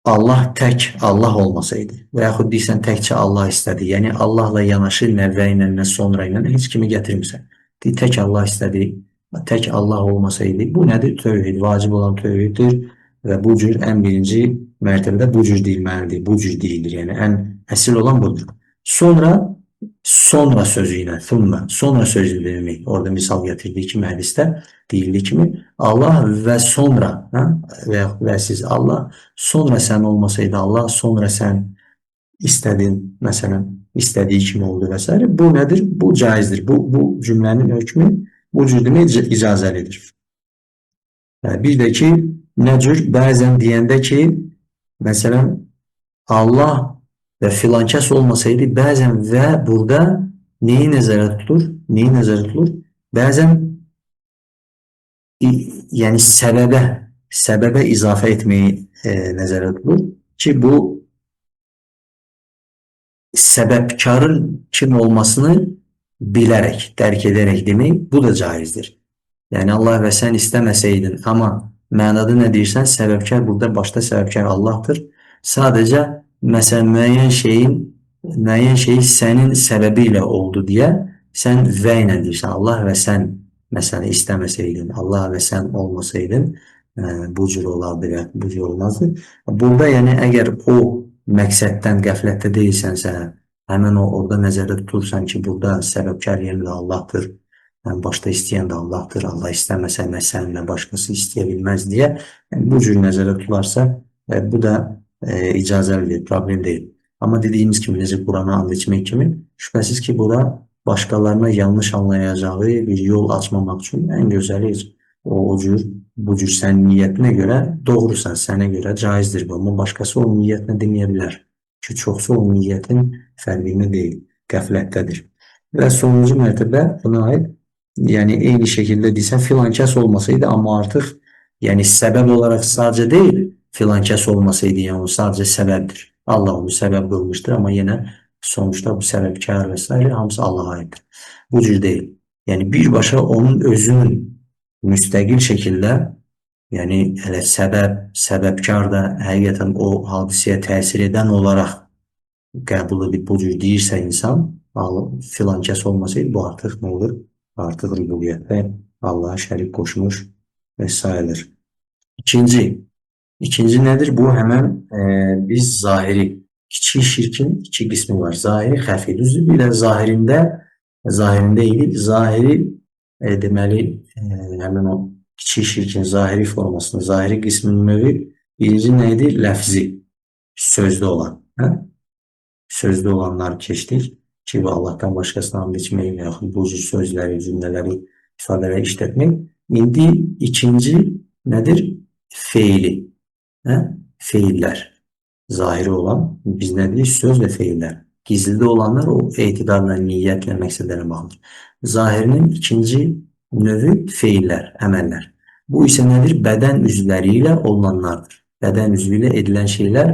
Allah tək Allah olmasaydı və yaxud deyirsən təkcə Allah istədi. Yəni Allahla yanaşı nə və ilə nə sonra ilə heç kimi gətirmirsən. Deyir tək Allah istədi, tək Allah olmasaydı. Bu nədir? Tövhid, vacib olan tövhiddir və bu cür ən birinci mərtəbədə bu cür deyilməlidir. Bu cür deyilir. Yəni ən əsl olan budur. Sonra sözü ilə, thumma, sonra sözü demək. Orada misal gətirdiyi kimi hədisdə deyildiyi kimi Allah və sonra və siz Allah sonra sən olmasaydı Allah sonra sən istədin, məsələn istədiyi kimi oldu və s. Bu nədir? Bu caizdir. Bu cümlənin hökmü bu cür demək icazəlidir. Bir də ki nə cür bəzən deyəndə ki məsələn Allah və filankəs olmasaydı bəzən və burada neyi nəzərə tutulur? Neyi nəzərə tutulur? Bəzən yəni səbəbə izafə etməyi nəzərə tutulur ki bu səbəbkarın kim olmasını bilərək, dərk edərək demək bu da caizdir. Yəni Allah və sən istəməsəydin amma mənada nə deyirsən? Səbəbkar burada başda səbəbkar Allah'tır. Sadəcə məsələn müəyyən şey sənin səbəbi ilə oldu deyə sən və ilə deyirsən. Allah və sən məsələn istəməsəydin, Allah və sən olmasaydın bu cür olardı və bu cür olmazdı. Burada yəni əgər o məqsəddən qəflətdə deyilsənsə, həmin orada nəzərdə tutursan ki, burada səbəbkar yenə də Allah'tır. Yəni başda istəyən də Allah'tır. Allah istəməsə nə sən, nə başqası istəyə bilməz deyə bu cür nəzərdə tutularsa bu da icazəlidir, problem deyil. Amma dediyimiz kimi, necə Qurana and içmək kimi, şübhəsiz ki, bu da başqalarına yanlış anlayacağı bir yol açmamaq üçün ən gözəli bu cür sən niyyətinə görə doğrusan, sənə görə caizdir bu. Amma başqası o niyyətinə deməyə bilər ki, çoxsu o niyyətin fərqində deyil, qəflətdədir. Və sonuncu mərtəbə buna aid, yəni eyni şəkildə deysən filankəs olmasaydı, amma artıq yəni səbəb olaraq sadəcə deyil, filankəs olmasaydı, yəni o sadəcə səbəbdir. Allah onu səbəb qılmışdır, amma yenə sonuçta bu səbəbkar və s. hamısı Allah'a aiddir. Bu cür deyil. Yəni birbaşa onun özünün müstəqil şəkildə, yəni hələ səbəbkar da həqiqətən o hadisəyə təsir edən olaraq qəbul edib bu cür deyirsə insan, filankəs olmasaydı bu artıq nə olur? Artıq rübubiyyətdə Allah'a şərik qoşmuş və sayılır. İkinci, İkinci nedir? Bu hemen biz zahiri, kiçik şirkin iki kısmı var. Zahiri, xəfi. Düzdür? Bir də zahirində idi. Zahiri deməli həmin o kiçik şirkin zahiri formasını, zahiri qisminin növü birinci nə idi? Ləfzi, sözlü olan. Hə? Sözlü olanlar keçdik ki, Allahdan başqasına and içmək və yaxud bu cür sözləri, cümlələri, ifadələri işlətmək. İndi ikinci nədir? Feili. Hə? Feillər. Zahiri olan biz nə deyirik? Söz və feillər. Gizlidə olanlar o etiqadla, niyyətlə, məqsədlərə bağlıdır. Zahirinin ikinci növü feillər, əməllər. Bu isə nədir? Bədən üzvləri ilə olunanlardır. Bədən üzvü ilə edilən şeylər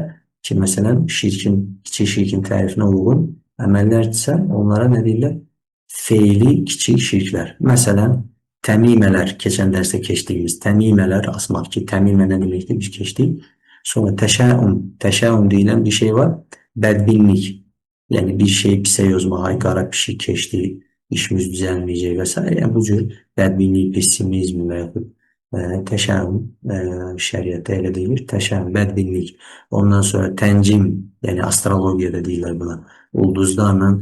ki, məsələn, şirkin, kiçik şirkin tərifinə uyğun əməllərdirsə, onlara nə deyirlər? Feili kiçik şirklər. Məsələn, təmimələr, keçən dərsdə keçdiyimiz təmimələr asmaq ki, təmimə nə deməkdir? Biz keçdik. Sonra təşəum deyilən bir şey var. Bədbinlik. Yəni bir şey pisə yozmağa, qara pişik keçdi, işimiz düzəlməyəcək və s. Yəni bu cür bədbinlik, pessimizm və yaxud təşəum şəriətdə elə deyilir. Təşəum, bədbinlik. Ondan sonra təncim, yəni astrologiyada deyirlər buna. Ulduzların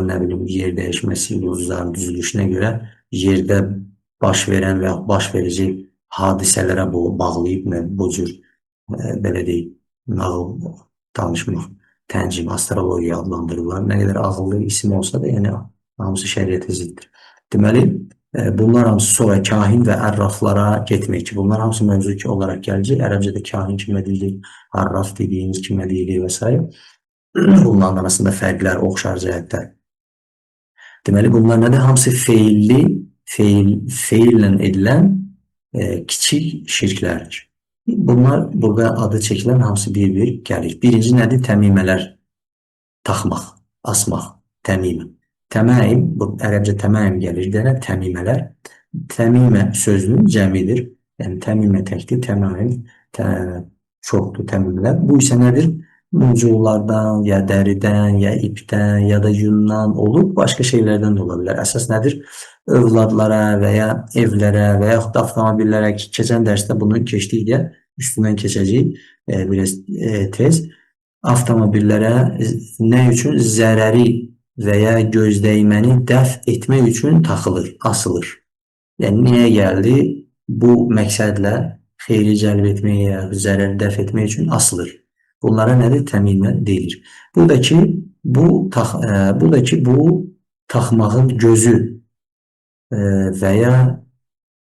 nə bilim yer dəyişməsi, ulduzların düzülüşünə görə yerdə baş verən və yaxud baş verəcək hadisələrə bağlayıb bu cür belə deyil, nağıl danışmaq, təncim, astrologiya adlandırırlar. Nə qədər ağıllı isim olsa da, yəni hamısı şəriətə ziddir. Deməli, bunlar hamısı sonra kahin və ərraflara getmək ki, bunlar hamısı mövzu ki olaraq gələcək. Ərəbcədə kahin kimə deyilir, ərraf dediyimiz kimə deyilir və s. Bunların arasında fərqlər, oxşar cəhətlər. Deməli, bunlar nədir? Hamısı feilli, feillə edilən kiçik şirklərdir. Bunlar burada adı çəkilən hamısı bir-bir gəlir. Birinci nədir? Təmimələr taxmaq, asmaq, təmimə. Təməim, bu ərəbcə təməim gəlir, deyilən təmimələr. Təmimə sözünün cəmidir. Yəni təmimə təkdir, təməim çoxdur təmimələr. Bu isə nədir? Mucurlardan, ya dəridən, ya ipdən, ya da yundan olub, başqa şeylərdən də ola bilər. Əsas nədir? Övladlara və ya evlərə və yaxud da avtomobillərə ki, keçən dərsdə bunu keçdik deyə üstündən keçəcəyik biraz tez. Avtomobillərə nə üçün? Zərəri və ya gözdəyməni dəf etmək üçün taxılır, asılır. Yəni, niyə gəldi? Bu məqsədlə xeyri cəlb etməyə, zərəri dəf etmək üçün asılır. Bunlara nədir? Təmimə deyilir. Buradakı bu taxmağın gözü və ya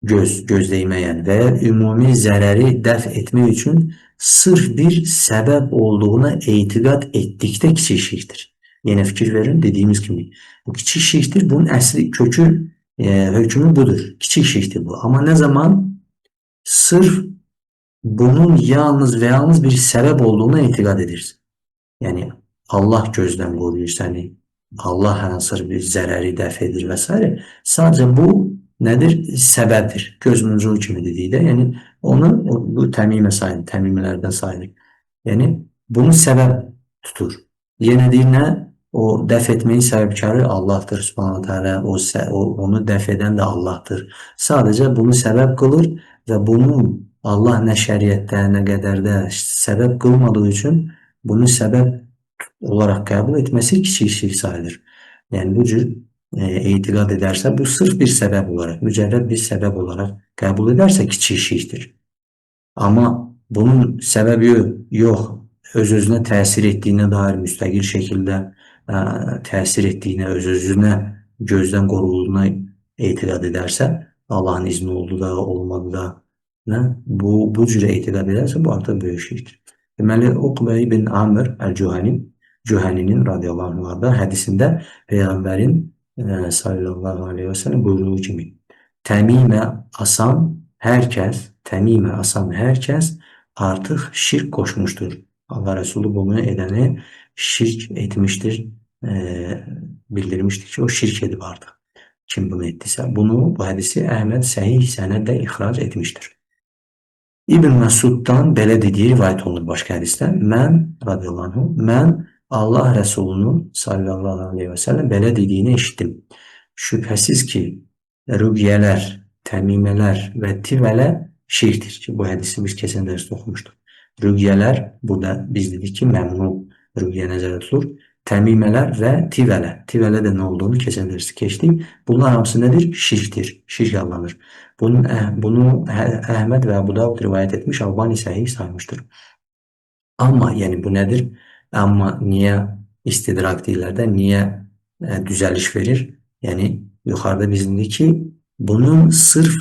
gözdəyməyən və ya ümumi zərəri dəf etmək üçün sırf bir səbəb olduğuna etiqad etdikdə kiçik şirkdir. Yenə fikir verin, dediyimiz kimi. Bu kiçik şirkdir, bunun əsli, kökü, hökmü budur. Kiçik şirkdir bu. Amma nə zaman sırf bunun yalnız və yalnız bir səbəb olduğuna etiqad edirsən. Yəni, Allah gözdən qoruyur səni, Allah hansır bir zərəri dəf edir və s. Sadəcə bu nədir? Səbəbdir. Göz muncuğu kimi dedikdə, yəni onu bu təmimə sayılır, təmimələrdən sayılır. Yəni, bunu səbəb tutur. Yenə deyir nə? O dəf etməyin səbəbkarı Allahdır, Subhanahu Teala, onu dəf edən də Allahdır. Sadəcə bunu səbəb qılır və bunu Allah nə şəriətdə, nə qədərdə səbəb qılmadığı üçün bunu səbəb olaraq qəbul etməsi kiçik şirk sayılır. Yəni, bu cür etiqad edərsə, bu sırf bir səbəb olaraq, mücərrəd bir səbəb olaraq qəbul edərsə kiçik şirkdir. Amma bunun səbəbi yox, öz-özünə təsir etdiyinə dair müstəqil şəkildə təsir etdiyinə, öz-özünə gözdən qorulduğuna etiqad edərsə, Allahın izni oldu da, olmadı da, bu cürə etiqad edərsə, bu artıq böyük şirkdir. Deməli, Uqbə ibn Amr Cühəninin radiyallahu anh'da hədisində Peyğəmbərin sallallahu aleyhi və sələm buyurduğu kimi təmimə asan hər kəs artıq şirk qoşmuşdur. Allah Resulü bunu edəni şirk etmişdir, bildirmişdir ki, o şirk edib artıq. Kim bunu etdisə, bu hədisi Əhməd səhih sənədlə ixrac etmişdir. İbn Məsuddan belə dediyi rivayət olunur başqa hədisdə. Mən Allah Rəsulunun sallallahu aleyhi və səlləm belə dediyini eşitdim. Şübhəsiz ki, rüqyələr, təmimələr və tivələr şirkdir ki, bu hədisi biz keçən dərsdə oxumuşduq. Rüqyələr, burada biz dedik ki, məmnu rüqyə nəzərdə tutulur. Təmimələr və tivələr. Tivələ də nə olduğunu keçən dərsdə keçdik. Bunlar hamısı nədir? Şirkdir. Şirk adlanır. Bunu Əhməd və Əbu Davud rivayət etmiş, Albani səhih saymışdır. Amma, yəni bu nədir? Amma niyə istidrak deyirlər də, niyə düzəliş verir? Yəni, yuxarıda biz dedik ki, bunun sırf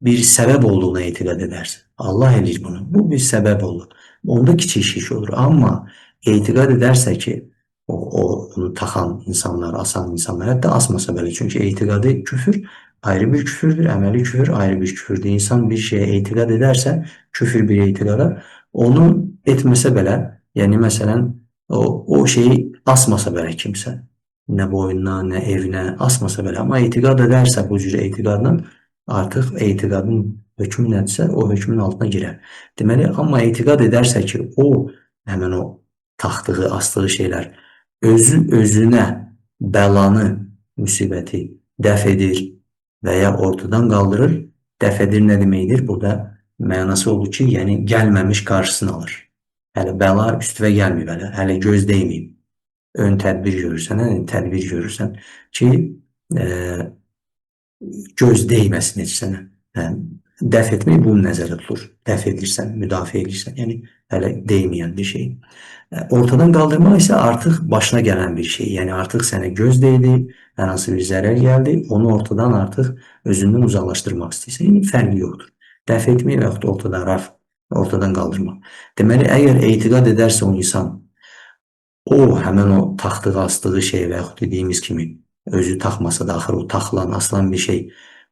bir səbəb olduğuna etiqad edərsən. Allah eləyir bunu. Bu bir səbəb olur. Onda kiçik şirk olur. Amma etiqad edərsə ki, onu taxan insanlar, asan insanlar, hətta asmasa belə. Çünki etiqadı küfür ayrı bir küfürdür, əməli küfür ayrı bir küfürdür. İnsan bir şeyə etiqad edərsə, küfür bir etiqada, onu etməsə belə, yəni məsələn, o şeyi asmasa belə kimsə, nə boynuna, nə evinə asmasa belə, amma etiqad edərsə bu cür etiqadla, artıq etiqadın hökmü nədirsə, o hökmün altına girər. Deməli, amma etiqad edərsə ki, o, həmən o taxtığı, astığı şeylər özünə bəlanı, müsibəti dəf edir və ya ortadan qaldırır. Dəf edir nə deməkdir? Burada mənası olur ki, yəni gəlməmiş qarşısını alır. Hələ bəla üstüvə gəlməyib, hələ göz dəyməyib. Ön tədbir görürsən, tədbir görürsən ki, göz deyməsin heç sənə. Dəf etmək bunu nəzərdə tutulur. Dəf edirsən, müdafiə edirsən, yəni hələ deyməyən bir şey. Ortadan qaldırmaq isə artıq başına gələn bir şey. Yəni artıq sənə göz dəydi, hər hansı bir zərər gəldi, onu ortadan artıq özündən uzaqlaşdırmaq istəyirsən. Yəni fərqi yoxdur. Dəf etmək və yaxud ortadan qaldırmaq. Deməli, əgər etiqad edərsə o insan, o həmən o taxtığı, astığı şey və yaxud dediyimiz kimi özü taxmasa da axır o taxılan, asılan bir şey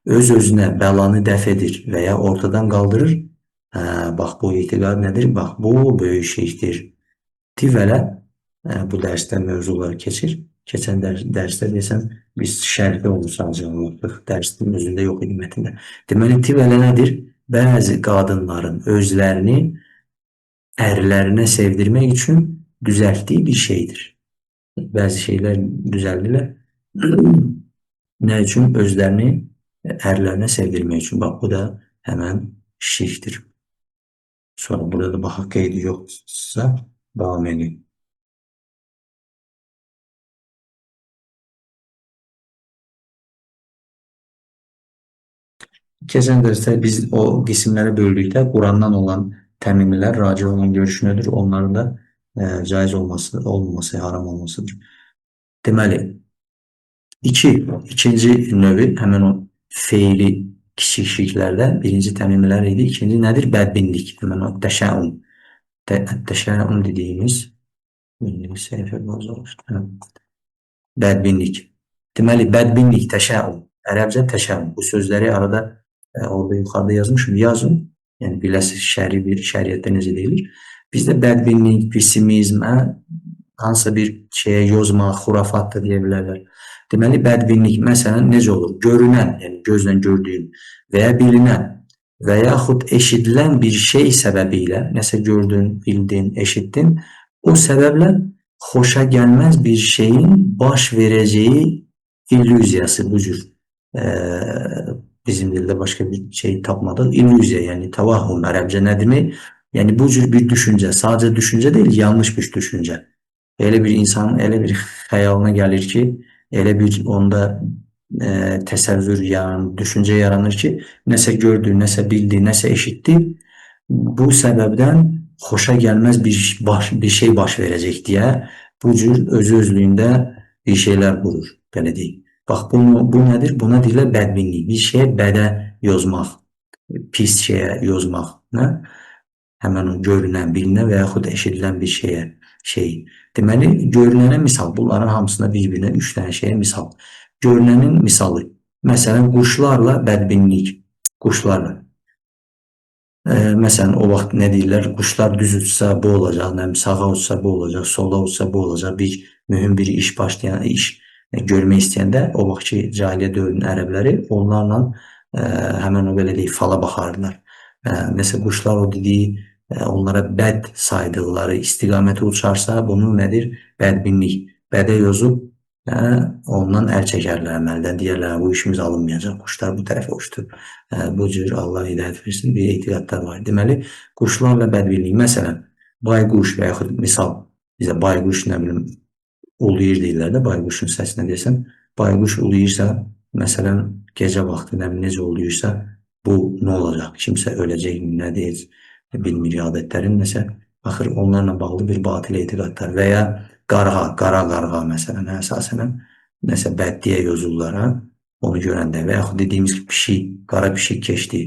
öz-özünə bəlanı dəf edir və ya ortadan qaldırır. Bax, bu etiqad nədir? Bax, bu böyük şirkdir. Tivələ bu dərsdə mövzuları keçir. Keçən dərsdə desəm, biz şərhdə olmuş sadəcə anlatdıq. Dərsin özündə yox idi mətndə. Deməli, tivələ nədir? Bəzi qadınların özlərini ərlərinə sevdirmək üçün düzəltdiyi bir şeydir. Bəzi şeylər düzəldirlər. Nə üçün? Özlərini ərlərinə sevdirmək üçün. Bax, bu da həmən şirkdir. Sonra burada da baxaq qeydi yoxsa devam edin. Keçən dərsdə biz o qismlərə böldükdə Qurandan olan təmimlər racih olan görüşünədir. Onların da caiz olmaması, haram olmasıdır. Deməli, ikinci növü həmən o feili kiçik şirklərdə birinci təmimlər idi. İkinci nədir? Bədbinlik. Həmən o təşəun. Təşəun dediyimiz bədbinlik. Deməli, bədbinlik, təşəun. Ərəbcə təşəun. Bu sözləri arada orada yuxarıda yazmışım. Yazın. Yəni, biləsiz şəriətdə necə deyilir. Bizdə bədbinlik, pesimizm, hansısa bir şeyə yozmaq, xurafat da deyə bilərlər. Deməli, bədbinlik, məsələn, necə olur? Görünən, yəni gözlə gördüyün və ya bilinən və yaxud eşidilən bir şey səbəbilə, nəsə gördün, bildin, eşitdin, o səbəblə xoşa gəlməz bir şeyin baş verəcəyi illüziyası bu cür. Bizim dildə başqa bir şey tapmadıq. İllüziya, yəni tavahum, ərəbcə nə demək? Yəni bu cür bir düşüncə, sadəcə düşüncə deyil, yanlış bir düşüncə. Elə bir insanın elə bir xəyalına gəlir ki, elə bir onda təsəvvür yaranır, düşüncə yaranır ki, nəsə gördü, nəsə bildi, nəsə eşitdi. Bu səbəbdən xoşa gəlməz bir şey baş verəcək deyə bu cür özü-özlüyündə bir şeylər qurur, belə deyək. Bax, bu nədir? Buna deyirlər bədbinlik. Bir şeyə bədə yozmaq, pis şeyə yozmaq. Həmən o görünən, bilinən və yaxud eşidilən bir şey. Deməli, görünənə misal, bunların hamısına bir-birinə 3 dənə şeyə misal. Görünənin misalı. Məsələn, quşlarla bədbinlik. Quşlarla. Məsələn, o vaxt nə deyirlər? Quşlar düz uçsa bu olacaq, sağa uçsa bu olacaq, sola uçsa bu olacaq. Bir mühüm bir iş başlayan, iş görmək istəyəndə, o vaxt ki, cahiliyə dövrünün ərəbləri onlarla həmən o belə deyək, fala baxardılar. Nəsə quşlar o dediyi, onlara bəd saydıqları istiqaməti uçarsa, bunun nədir? Bədbinlik. Bədə yozub ondan əl çəkərlər əməldən, deyərlər, bu işimiz alınmayacaq, quşlar bu tərəfə uçdu. Bu cür Allah hidayət versin, bir etiqadlar var. Deməli, quşlarla bədbinlik, məsələn, bayquş və yaxud misal, bizə bayquş, nə bilim, uluyur deyirlər də, bayquşun səsinə deyəsən, bayquş uluyursa, məsələn, gecə vaxtı, nə bilim, necə uluyursa, bu nə olacaq, kimsə öləcək mi, nə deyəcək, bilmir adətlərin, nəsə, baxır, onlarla bağlı bir batıl etiqadlar və ya qara qarğa məsələn, əsasən nəsə bəddiyə yozurlar, onu görəndə və yaxud dediyimiz ki, pişik, qara pişik keçdi,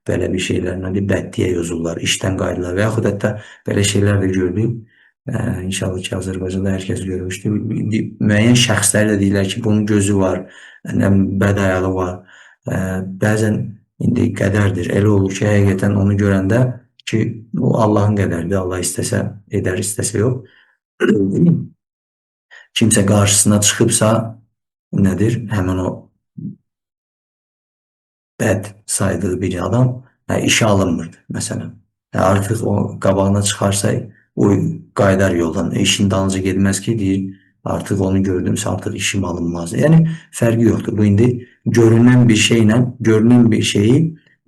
belə bir şeylərlə bir bəddiyə yozurlar, işdən qayıdırlar və yaxud hətta belə şeylər də gördük. İnşallah ki, Azərbaycanda hər kəs görmüşdür. Müəyyən şəxslər də deyirlər ki, bunun gözü var, bəd ayağı var. Bəzən indi qədərdir. Elə olur ki, həqiqətən onu görəndə ki, o Allahın qədəridir. Allah istəsə edər, istəsə yox. Kimsə qarşısına çıxıbsa, nədir? Həmin o bəd saydığı bir adam işə alınmır, məsələn. Artıq o qabağına çıxarsa, o qaydar yoldan, işin dalınca gedməz ki, deyir, artıq onu gördümsə, artıq işim alınmaz. Yəni, fərqi yoxdur. Bu, indi görünən bir şeylə, görünən bir şeyi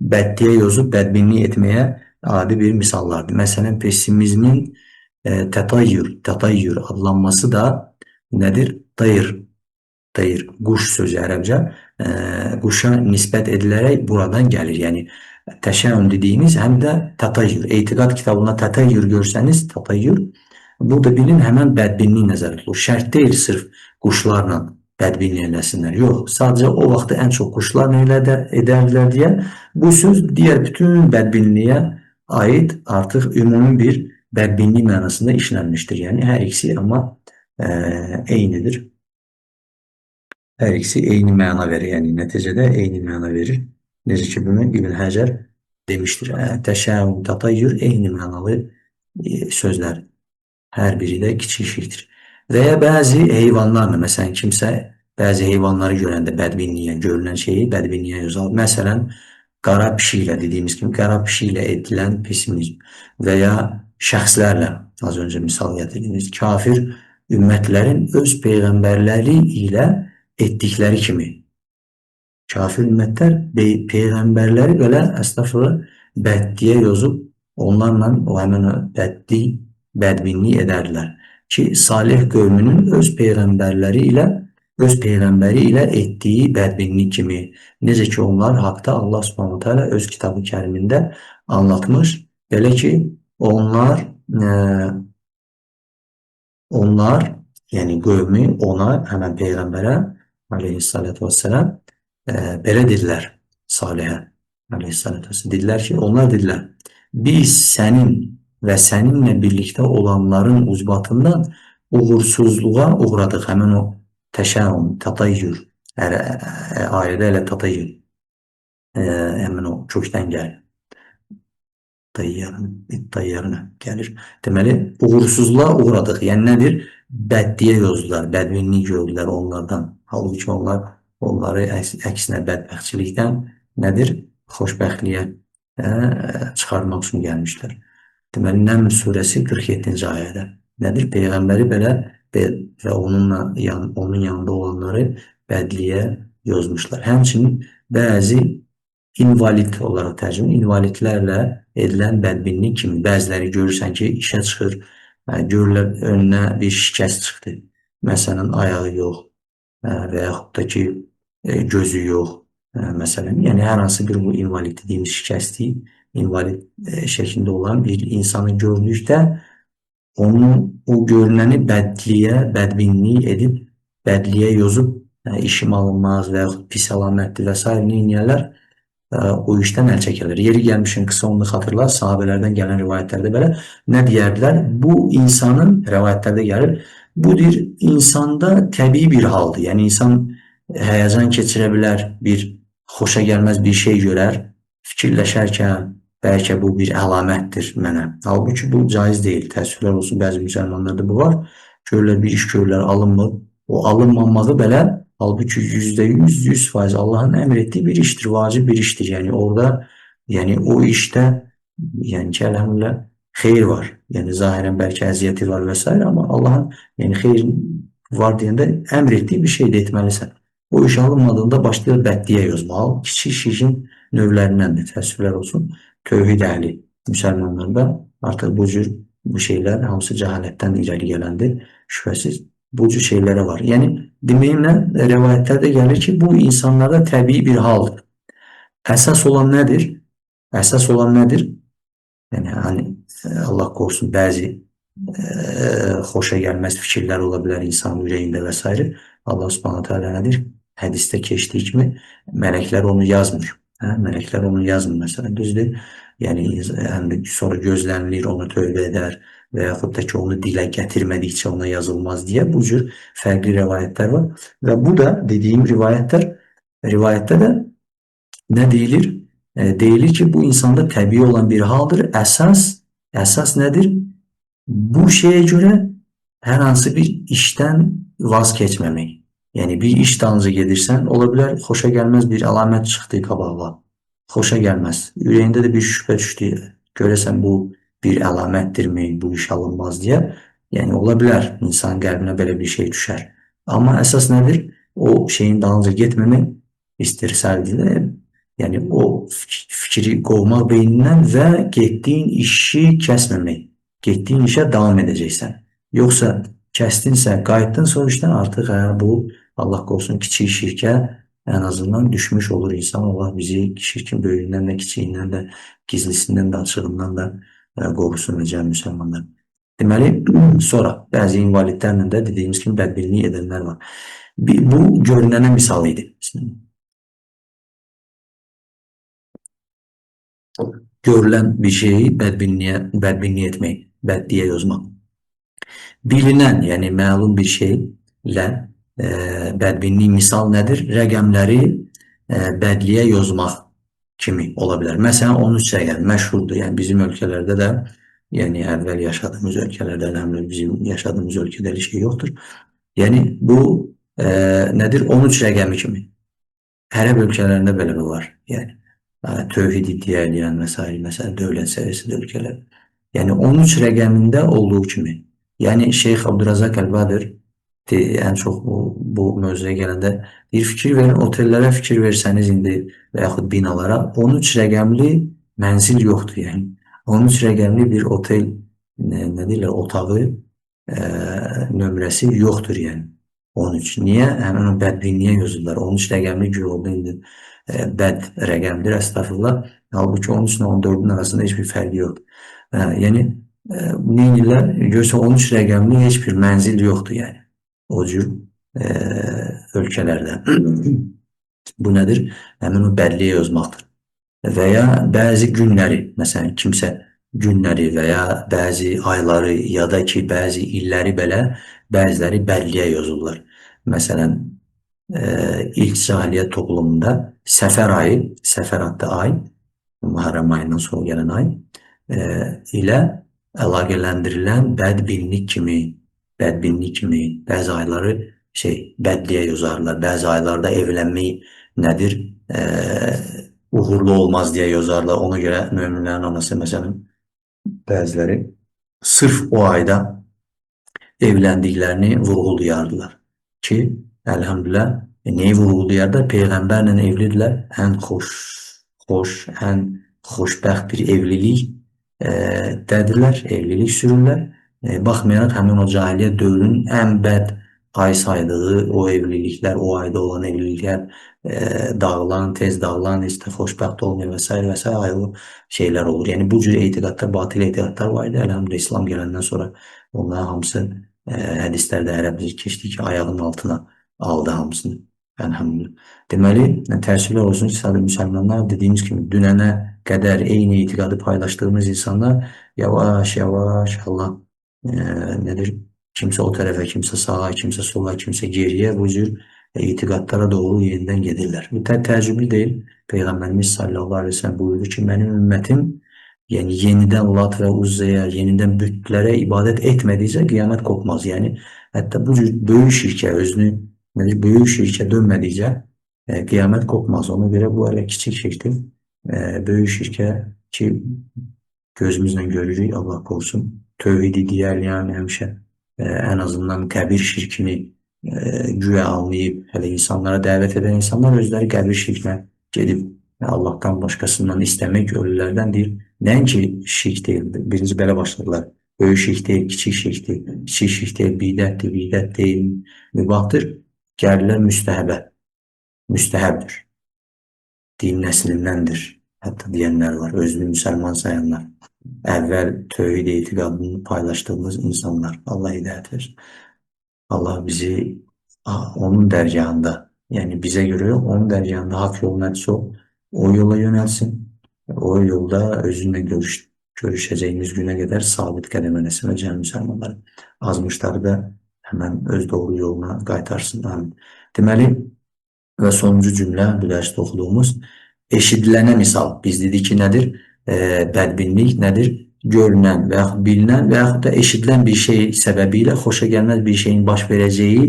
bəddiyə yozub, bədbinlik etməyə adi bir misallardır. Məsələn, pessimizmin tatayyür adlanması da nədir? Dayır, quş sözü ərəbcə, quşa nisbət edilərək buradan gəlir. Yəni, təşəğün dediyimiz həm də tatayyür. Etiqad kitabında tatayyür görsəniz, tatayyür, burada bilin həmən bədbinlik nəzər tutulur. Şərt deyil sırf quşlarla bədbinlik eləsinlər. Yox, sadəcə o vaxtda ən çox quşlarla edərlər deyə bu söz digər bütün bədbinliyə aid artıq ümumi bir bədbinlik mənasında işlənmişdir. Yəni, hər ikisi amma eynidir. Hər ikisi eyni məna verir, yəni nəticədə eyni məna verir. Necə ki, bunu İbn Həcər demişdir. Təşəğün, tatayyür eyni mənalı sözlər. Hər biri də kiçik şeydir. Və ya bəzi heyvanlarla, məsələn, kimsə bəzi heyvanları görəndə bədbinliyə, görülən şeyi bədbinliyə yozalır. Məsələn, qara pişiklə dediyimiz kimi, qara pişiklə edilən pessimizm və ya şəxslərlə, az öncə misal gətirdiyimiz kafir ümmətlərin öz peyğəmbərləri ilə etdikləri kimi kafir ümmətlər peyğəmbərləri belə bəddiyə yozub onlarla o həmin bədbinlik edərlər ki, Salih qövmünün öz peyğəmbəri ilə etdiyi bədbinlik kimi. Necə ki, onlar haqda Allah Subhanahu Teala öz kitabı kərimində anlatmış. Belə ki, onlar yəni qövmü ona, həmən peyğəmbərə aleyhissalatu vesselam belə dedilər Salihə aleyhissalatu vesselam. Dedilər ki, onlar dedilər, biz sənin və səninlə birlikdə olanların ucbatından uğursuzluğa uğradıq. Həmin o təşəğün, tatayyür, ayədə elə tatayyür, həmin o kökdən gəlir. Dayyarına gəlir. Deməli, uğursuzluğa uğradıq. Yəni, nədir? Bəddiyə yozdular, bədbinlik gördülər onlardan. Halbuki onları əksinə bədbəxtçilikdən nədir? Xoşbəxtliyə çıxarmaq üçün gəlmişlər. Deməli, Nəml surəsi 47-ci ayədə. Nədir? Peyğəmbəri belə və onun yanında olanları bədliyə yozmuşlar. Həmçinin bəzi invalid olaraq tərcümə, invalidlərlə edilən bədbinlik kimi bəziləri görürsən ki, işə çıxır, görürlər önünə bir şikəst çıxdı. Məsələn, ayağı yox və yaxud da ki, gözü yox. Məsələn, yəni hər hansı bir bu invalid dediyimiz şikəstlik, invalid şəklində olan bir insanı gördükdə o görünəni bədbinlik edib, bədliyə yozub, işim alınmaz və yaxud pis əlamətdir və s. neyiniyərlər? O işdən əl çəkirlər. Yeri gəlmişin qısa onu xatırlar, sahabələrdən gələn rivayətlərdə belə nə deyərdilər? Bu insanın, rivayətlərdə gəlir, bu bir insanda təbii bir haldır. Yəni, insan həyəcan keçirə bilər, bir xoşa gəlməz bir şey görər, fikirləşərkən, bəlkə bu bir əlamətdir mənə. Halbuki bu caiz deyil. Təəssüflər olsun, bəzi müsəlmanlarda bu var. Görürlər, bir iş görürlər, alınmır. O alınmamağı belə halbuki %100% Allahın əmr etdiyi bir işdir, vacib bir işdir. Yəni, orada, yəni, o işdə, yəni ki, əlhəmdülillah, xeyir var. Yəni, zahirən bəlkə əziyyəti var və s. Amma Allahın, yəni, xeyir var deyəndə əmr etdiyi bir şey də etməlisən. O iş alınmadığında başlayır bəddiyə yazmağa. Kiçik şirkin növlərindəndir, təəssüflər olsun. Tövhid əhli müsəlmanlarda artıq bu şeylər hamısı cəhalətdən irəli gələndir. Şübhəsiz bu cür şeylərə var. Yəni deməyimlə rəvayətlərdə gəlir ki, bu insanlarda təbii bir haldır. Əsas olan nədir? Əsas olan nədir? Yəni hani Allah qorusun bəzi xoşa gəlməz fikirlər ola bilər insanın ürəyində və s. Allah Subhanahu taala nədir? Hədisdə keçdiyi kimi mələklər onu yazmır. Hə? Mələklər onu yazmır məsələn, düzdür? Yəni həm də sonra gözlənilir, onu tövbə edər və yaxud da ki, onu dilə gətirmədikcə ona yazılmaz deyə bu cür fərqli rivayətlər var. Və bu da dediyim rivayətdə də nə deyilir? Deyilir ki, bu insanda təbii olan bir haldır. Əsas nədir? Bu şeyə görə hər hansı bir işdən vaz keçməmək. Yəni bir iş dalınca gedirsən, ola bilər xoşa gəlməz bir əlamət çıxdı qabağa. Xoşa gəlməz. Ürəyində də bir şübhə düşdü. Görəsən bu bir əlamətdirmi, bu iş alınmaz deyə. Yəni ola bilər insan qəlbinə belə bir şey düşər. Amma əsas nədir? O şeyin dalınca getməmək istirsəldir. Yəni o fikri qovmaq beynindən və getdiyin işi kəsməmək. Getdiyin işə davam edəcəksən. Yoxsa kəsdinsə, qayıtdın sonra işdən artıq bu Allah qorusun kiçik şirkə ən azından düşmüş olur insan. Allah bizi şirkin böyüyündən də, kiçiyindən də, gizlisindən də, açığından da qorusun və cəmi müsəlmanlar. Deməli, sonra bəzi invalidlərlə də dediyimiz kimi bədbinlik edənlər var. Bu görünənə misal idi. Görülən bir şeyi bədbinlik etmək, bəddiyə yazmaq. Bilinən, yəni məlum bir şeylə bədbinlik misal nədir? Rəqəmləri bədliyə yazmaq kimi ola bilər. Məsələn, 13 rəqəm məşhurdur. Yəni bizim ölkələrdə də, yəni əvvəl yaşadığımız ölkələrdə, bizim yaşadığımız ölkədə elə şey yoxdur. Yəni bu nədir? 13 rəqəmi kimi. Ərəb ölkələrində belə var. Yəni tövhid iddia edən və s. Məsələn, dövlət səviyyəsində ölkələr. Yəni 13 rəqəmində olduğu kimi. Yəni Şeyx Abdurrazaq Əl-Badir ən çox bu mövzuya gələndə bir fikir verin, otellərə fikir versəniz indi və yaxud binalara 13 rəqəmli mənzil yoxdur. Yəni 13 rəqəmli bir otel nə deyirlər, otağı nömrəsi yoxdur yəni. 13. Niyə? Həmin o bədbinliyə yazırlar. 13 rəqəmli güruhda indi bəd rəqəmdir, əstəğfurullah. Halbuki 13 ilə 14-ün arasında heç bir fərqi yoxdur. Yəni neyirlər? Görsə 13 rəqəmli heç bir mənzil yoxdur yəni. O cür ölkələrdə. Bu nədir? Həmin o bədliyə yazmaqdır. Və ya bəzi günləri, məsələn, kimsə günləri və ya bəzi ayları ya da ki, bəzi illəri belə bəziləri bədliyə yazırlar. Məsələn, ilk cahiliyyət toplumunda Səfər ayı, Səfər adlı ay, Muharrəm ayından sonra gələn ay ilə əlaqələndirilən bədbinlik kimi bəzi ayları bədliyə yazarlar. Bəzi aylarda evlənmək nədir? Uğurlu olmaz deyə yazarlar. Ona görə möminlərin anası məsələn bəziləri sırf o ayda evləndiklərini vurğulayardılar ki, əlhamdülillah, neyi vurğulayardılar? Peyğəmbərlə evlidirlər. Ən ən xoşbəxt bir evlilik dədirlər, evlilik sürürlər. Baxmayaraq həmin o cahiliyyət dövrünün ən bəd ay saydığı o evliliklər, o ayda olan evliliklər dağılan, tez dağılan, heç də xoşbəxt olmayan və s. ayrı şeylər olur. Yəni bu cür etiqadlar, batil etiqadlar var idi. Əlhamdülillah İslam gələndən sonra onların hamısı hədislərdə ərəbcə keçdi ki, ayağının altına aldı hamısını. Əlhamdülillah. Deməli, təəssüflər olsun ki, sadə müsəlmanlar dediyimiz kimi dünənə qədər eyni etiqadı paylaşdığımız insanlar yavaş-yavaş Allah nədir? Kimsə o tərəfə, kimsə sağa, kimsə sola, kimsə geriyə bu cür etiqadlara doğru yenidən gedirlər. Bu təəccüblü deyil. Peyğəmbərimiz sallallahu aleyhi ve sellem buyurdu ki, mənim ümmətim yəni yenidən Lat və Uzzəyə, yenidən bütlərə ibadət etmədikcə qiyamət qopmaz. Yəni hətta bu cür böyük şirkə böyük şirkə dönmədikcə qiyamət qopmaz. Ona görə bu hələ kiçik şirkdir. Böyük şirkə ki gözümüzlə görürük, Allah qorusun. Tövhidi deyər, yəni həmişə ən azından qəbir şirkini güya anlayıb hələ insanlara dəvət edən insanlar özləri qəbir şirkinə gedib Allahdan başqasından istəmək ölülərdən deyir. Nəinki şirk deyil. Birinci belə başladılar. Böyük şirk deyil, kiçik şirk deyil. Kiçik şirk deyil, bidətdir, bidət deyil, mübahdır. Gəlirlər müstəhəbə. Müstəhəbdir. Din nəslindəndir. Hətta deyənlər var. Özünü müsəlman sayanlar. Əvvəl tövhid etiqadını paylaşdığımız insanlar. Allah hidayət versin. Allah bizi onun dərgahında, yəni bizə görə onun dərgahında haqq yolu nədirsə o yola yönəlsin. O yolda özünlə görüşəcəyimiz günə qədər sabit qədəm eləsin və cəmi müsəlmanları azmışları da həmən öz doğru yoluna qaytarsın. Deməli, və sonuncu cümlə bu dərsdə oxuduğumuz eşidilənə misal. Biz dedik ki, nədir? Bədbinlik nədir? Görünən və yaxud bilinən və yaxud da eşidilən bir şey səbəbilə xoşa gəlməz bir şeyin baş verəcəyi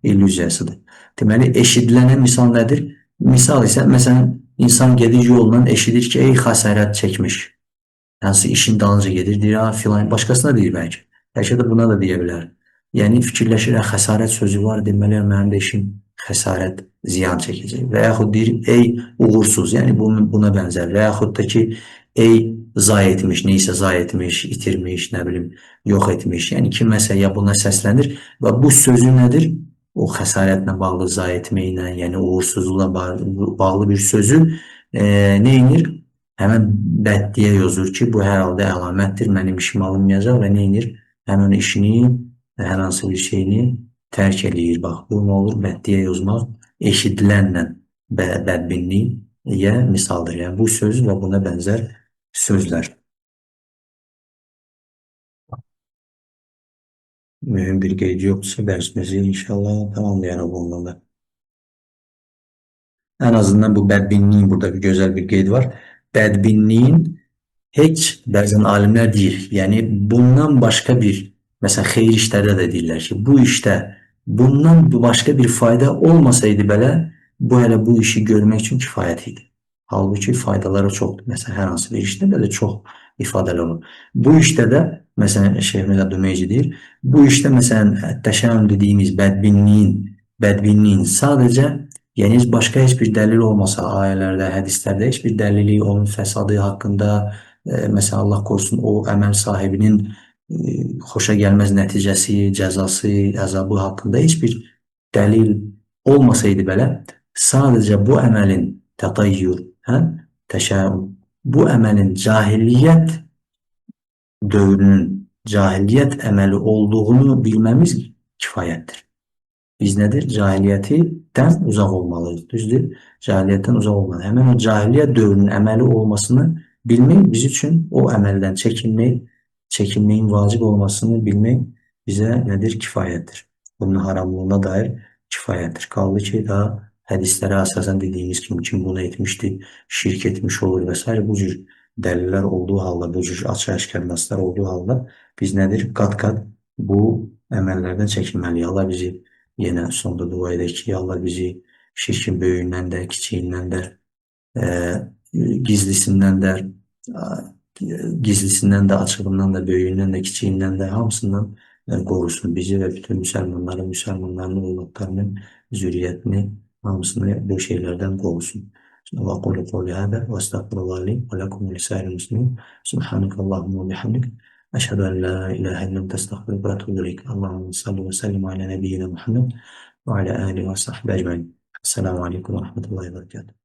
illüziyasıdır. Deməli, eşidilənə misal nədir? Misal isə, məsələn, insan gedir yolla eşidir ki, ey xəsarət çəkmiş. Hansı işin dalınca gedir, deyir, filan, başqasına deyir bəlkə. Bəlkə də buna da deyə bilər. Yəni, fikirləşir, xəsarət sözü var, deməli, mənim də işim xəsarət, ziyan çəkəcək. Və yaxud deyir, ey uğursuz, yəni buna bənzər. Və yaxud da ki, ey zay etmiş, neysə zay etmiş, itirmiş, nə bilim, yox etmiş. Yəni kiməsə ya buna səslənir və bu sözü nədir? O xəsarətlə bağlı, zay etməklə, yəni uğursuzluqla bağlı bir sözü neynir? Həmən bəddiyə yazır ki, bu hər halda əlamətdir, mənim işim alınmayacaq və neynir? Həmən işini, hər hansı bir şeyini tərk eləyir. Bax, bu nə olur? Bəddiyə yazmaq eşidilənlə bədbinliyə misaldır. Yəni bu söz və buna bənzər sözlər. Mühüm bir qeyd yoxdursa dərsimizi inşallah tamamlayarıq ondan da. Ən azından bu bədbinliyin burada bir gözəl bir qeyd var. Bədbinliyin heç bəzən alimlər deyir, yəni bundan başqa bir, məsələn xeyir işlərdə də deyirlər ki, bu işdə bundan başqa bir fayda olmasaydı belə, bu hələ bu işi görmək üçün kifayət idi. Halbuki faydaları çoxdur. Məsələn, hər hansı bir işdə belə çox ifadələr olur. Bu işdə də, məsələn, Şeyx Məhəmməd Dümeyci deyir, bu işdə, məsələn, təşəmmüm dediyimiz bədbinliyin sadəcə, yəni başqa heç bir dəlil olmasa, ayələrdə, hədislərdə heç bir dəlili onun fəsadı haqqında, məsələn, Allah qorusun, o əməl sahibinin xoşa gəlməz nəticəsi, cəzası, əzabı haqqında heç bir dəlil olmasaydı belə, sadəcə bu əməlin təqayyür, təşəmmüm, bu əməlin cahiliyyət dövrünün cahiliyyət əməli olduğunu bilməmiz kifayətdir. Biz nədir? Cahiliyyətdən uzaq olmalıyız. Düzdür? Cahiliyyətdən uzaq olmalıyız. Həmən o cahiliyyət dövrünün əməli olmasını bilmək biz üçün o əməldən çəkinməyin vacib olmasını bilmək bizə nədir? Kifayətdir. Bunun haramlığına dair kifayətdir. Qaldı ki, daha hədislərə əsasən dediyimiz kimi kim bunu etmişdir, şirk etmiş olur və s. Bu cür dəlillər olduğu halda, bu cür açıq-aşkar naslar olduğu halda biz nədir? Qat-qat bu əməllərdən çəkinməliyik. Allah bizi yenə sonda dua edək ki, Allah bizi şirkin böyüyündən də, kiçiyindən də, gizlisindən də, açığından da, böyüyündən də, kiçiyindən də, hamısından qorusun bizi və bütün müsəlmanların övladlarının zürriyyətini, hamısını bu şeylərdən qorusun. وأقول قولي هذا وأستغفر الله لي ولكم ولسائر المسلمين سبحانك اللهم وبحمدك أشهد أن لا إله إلا أنت أستغفرك وأتوب إليك اللهم صل وسلم على نبينا محمد وعلى آله وصحبه أجمعين السلام عليكم ورحمة الله وبركاته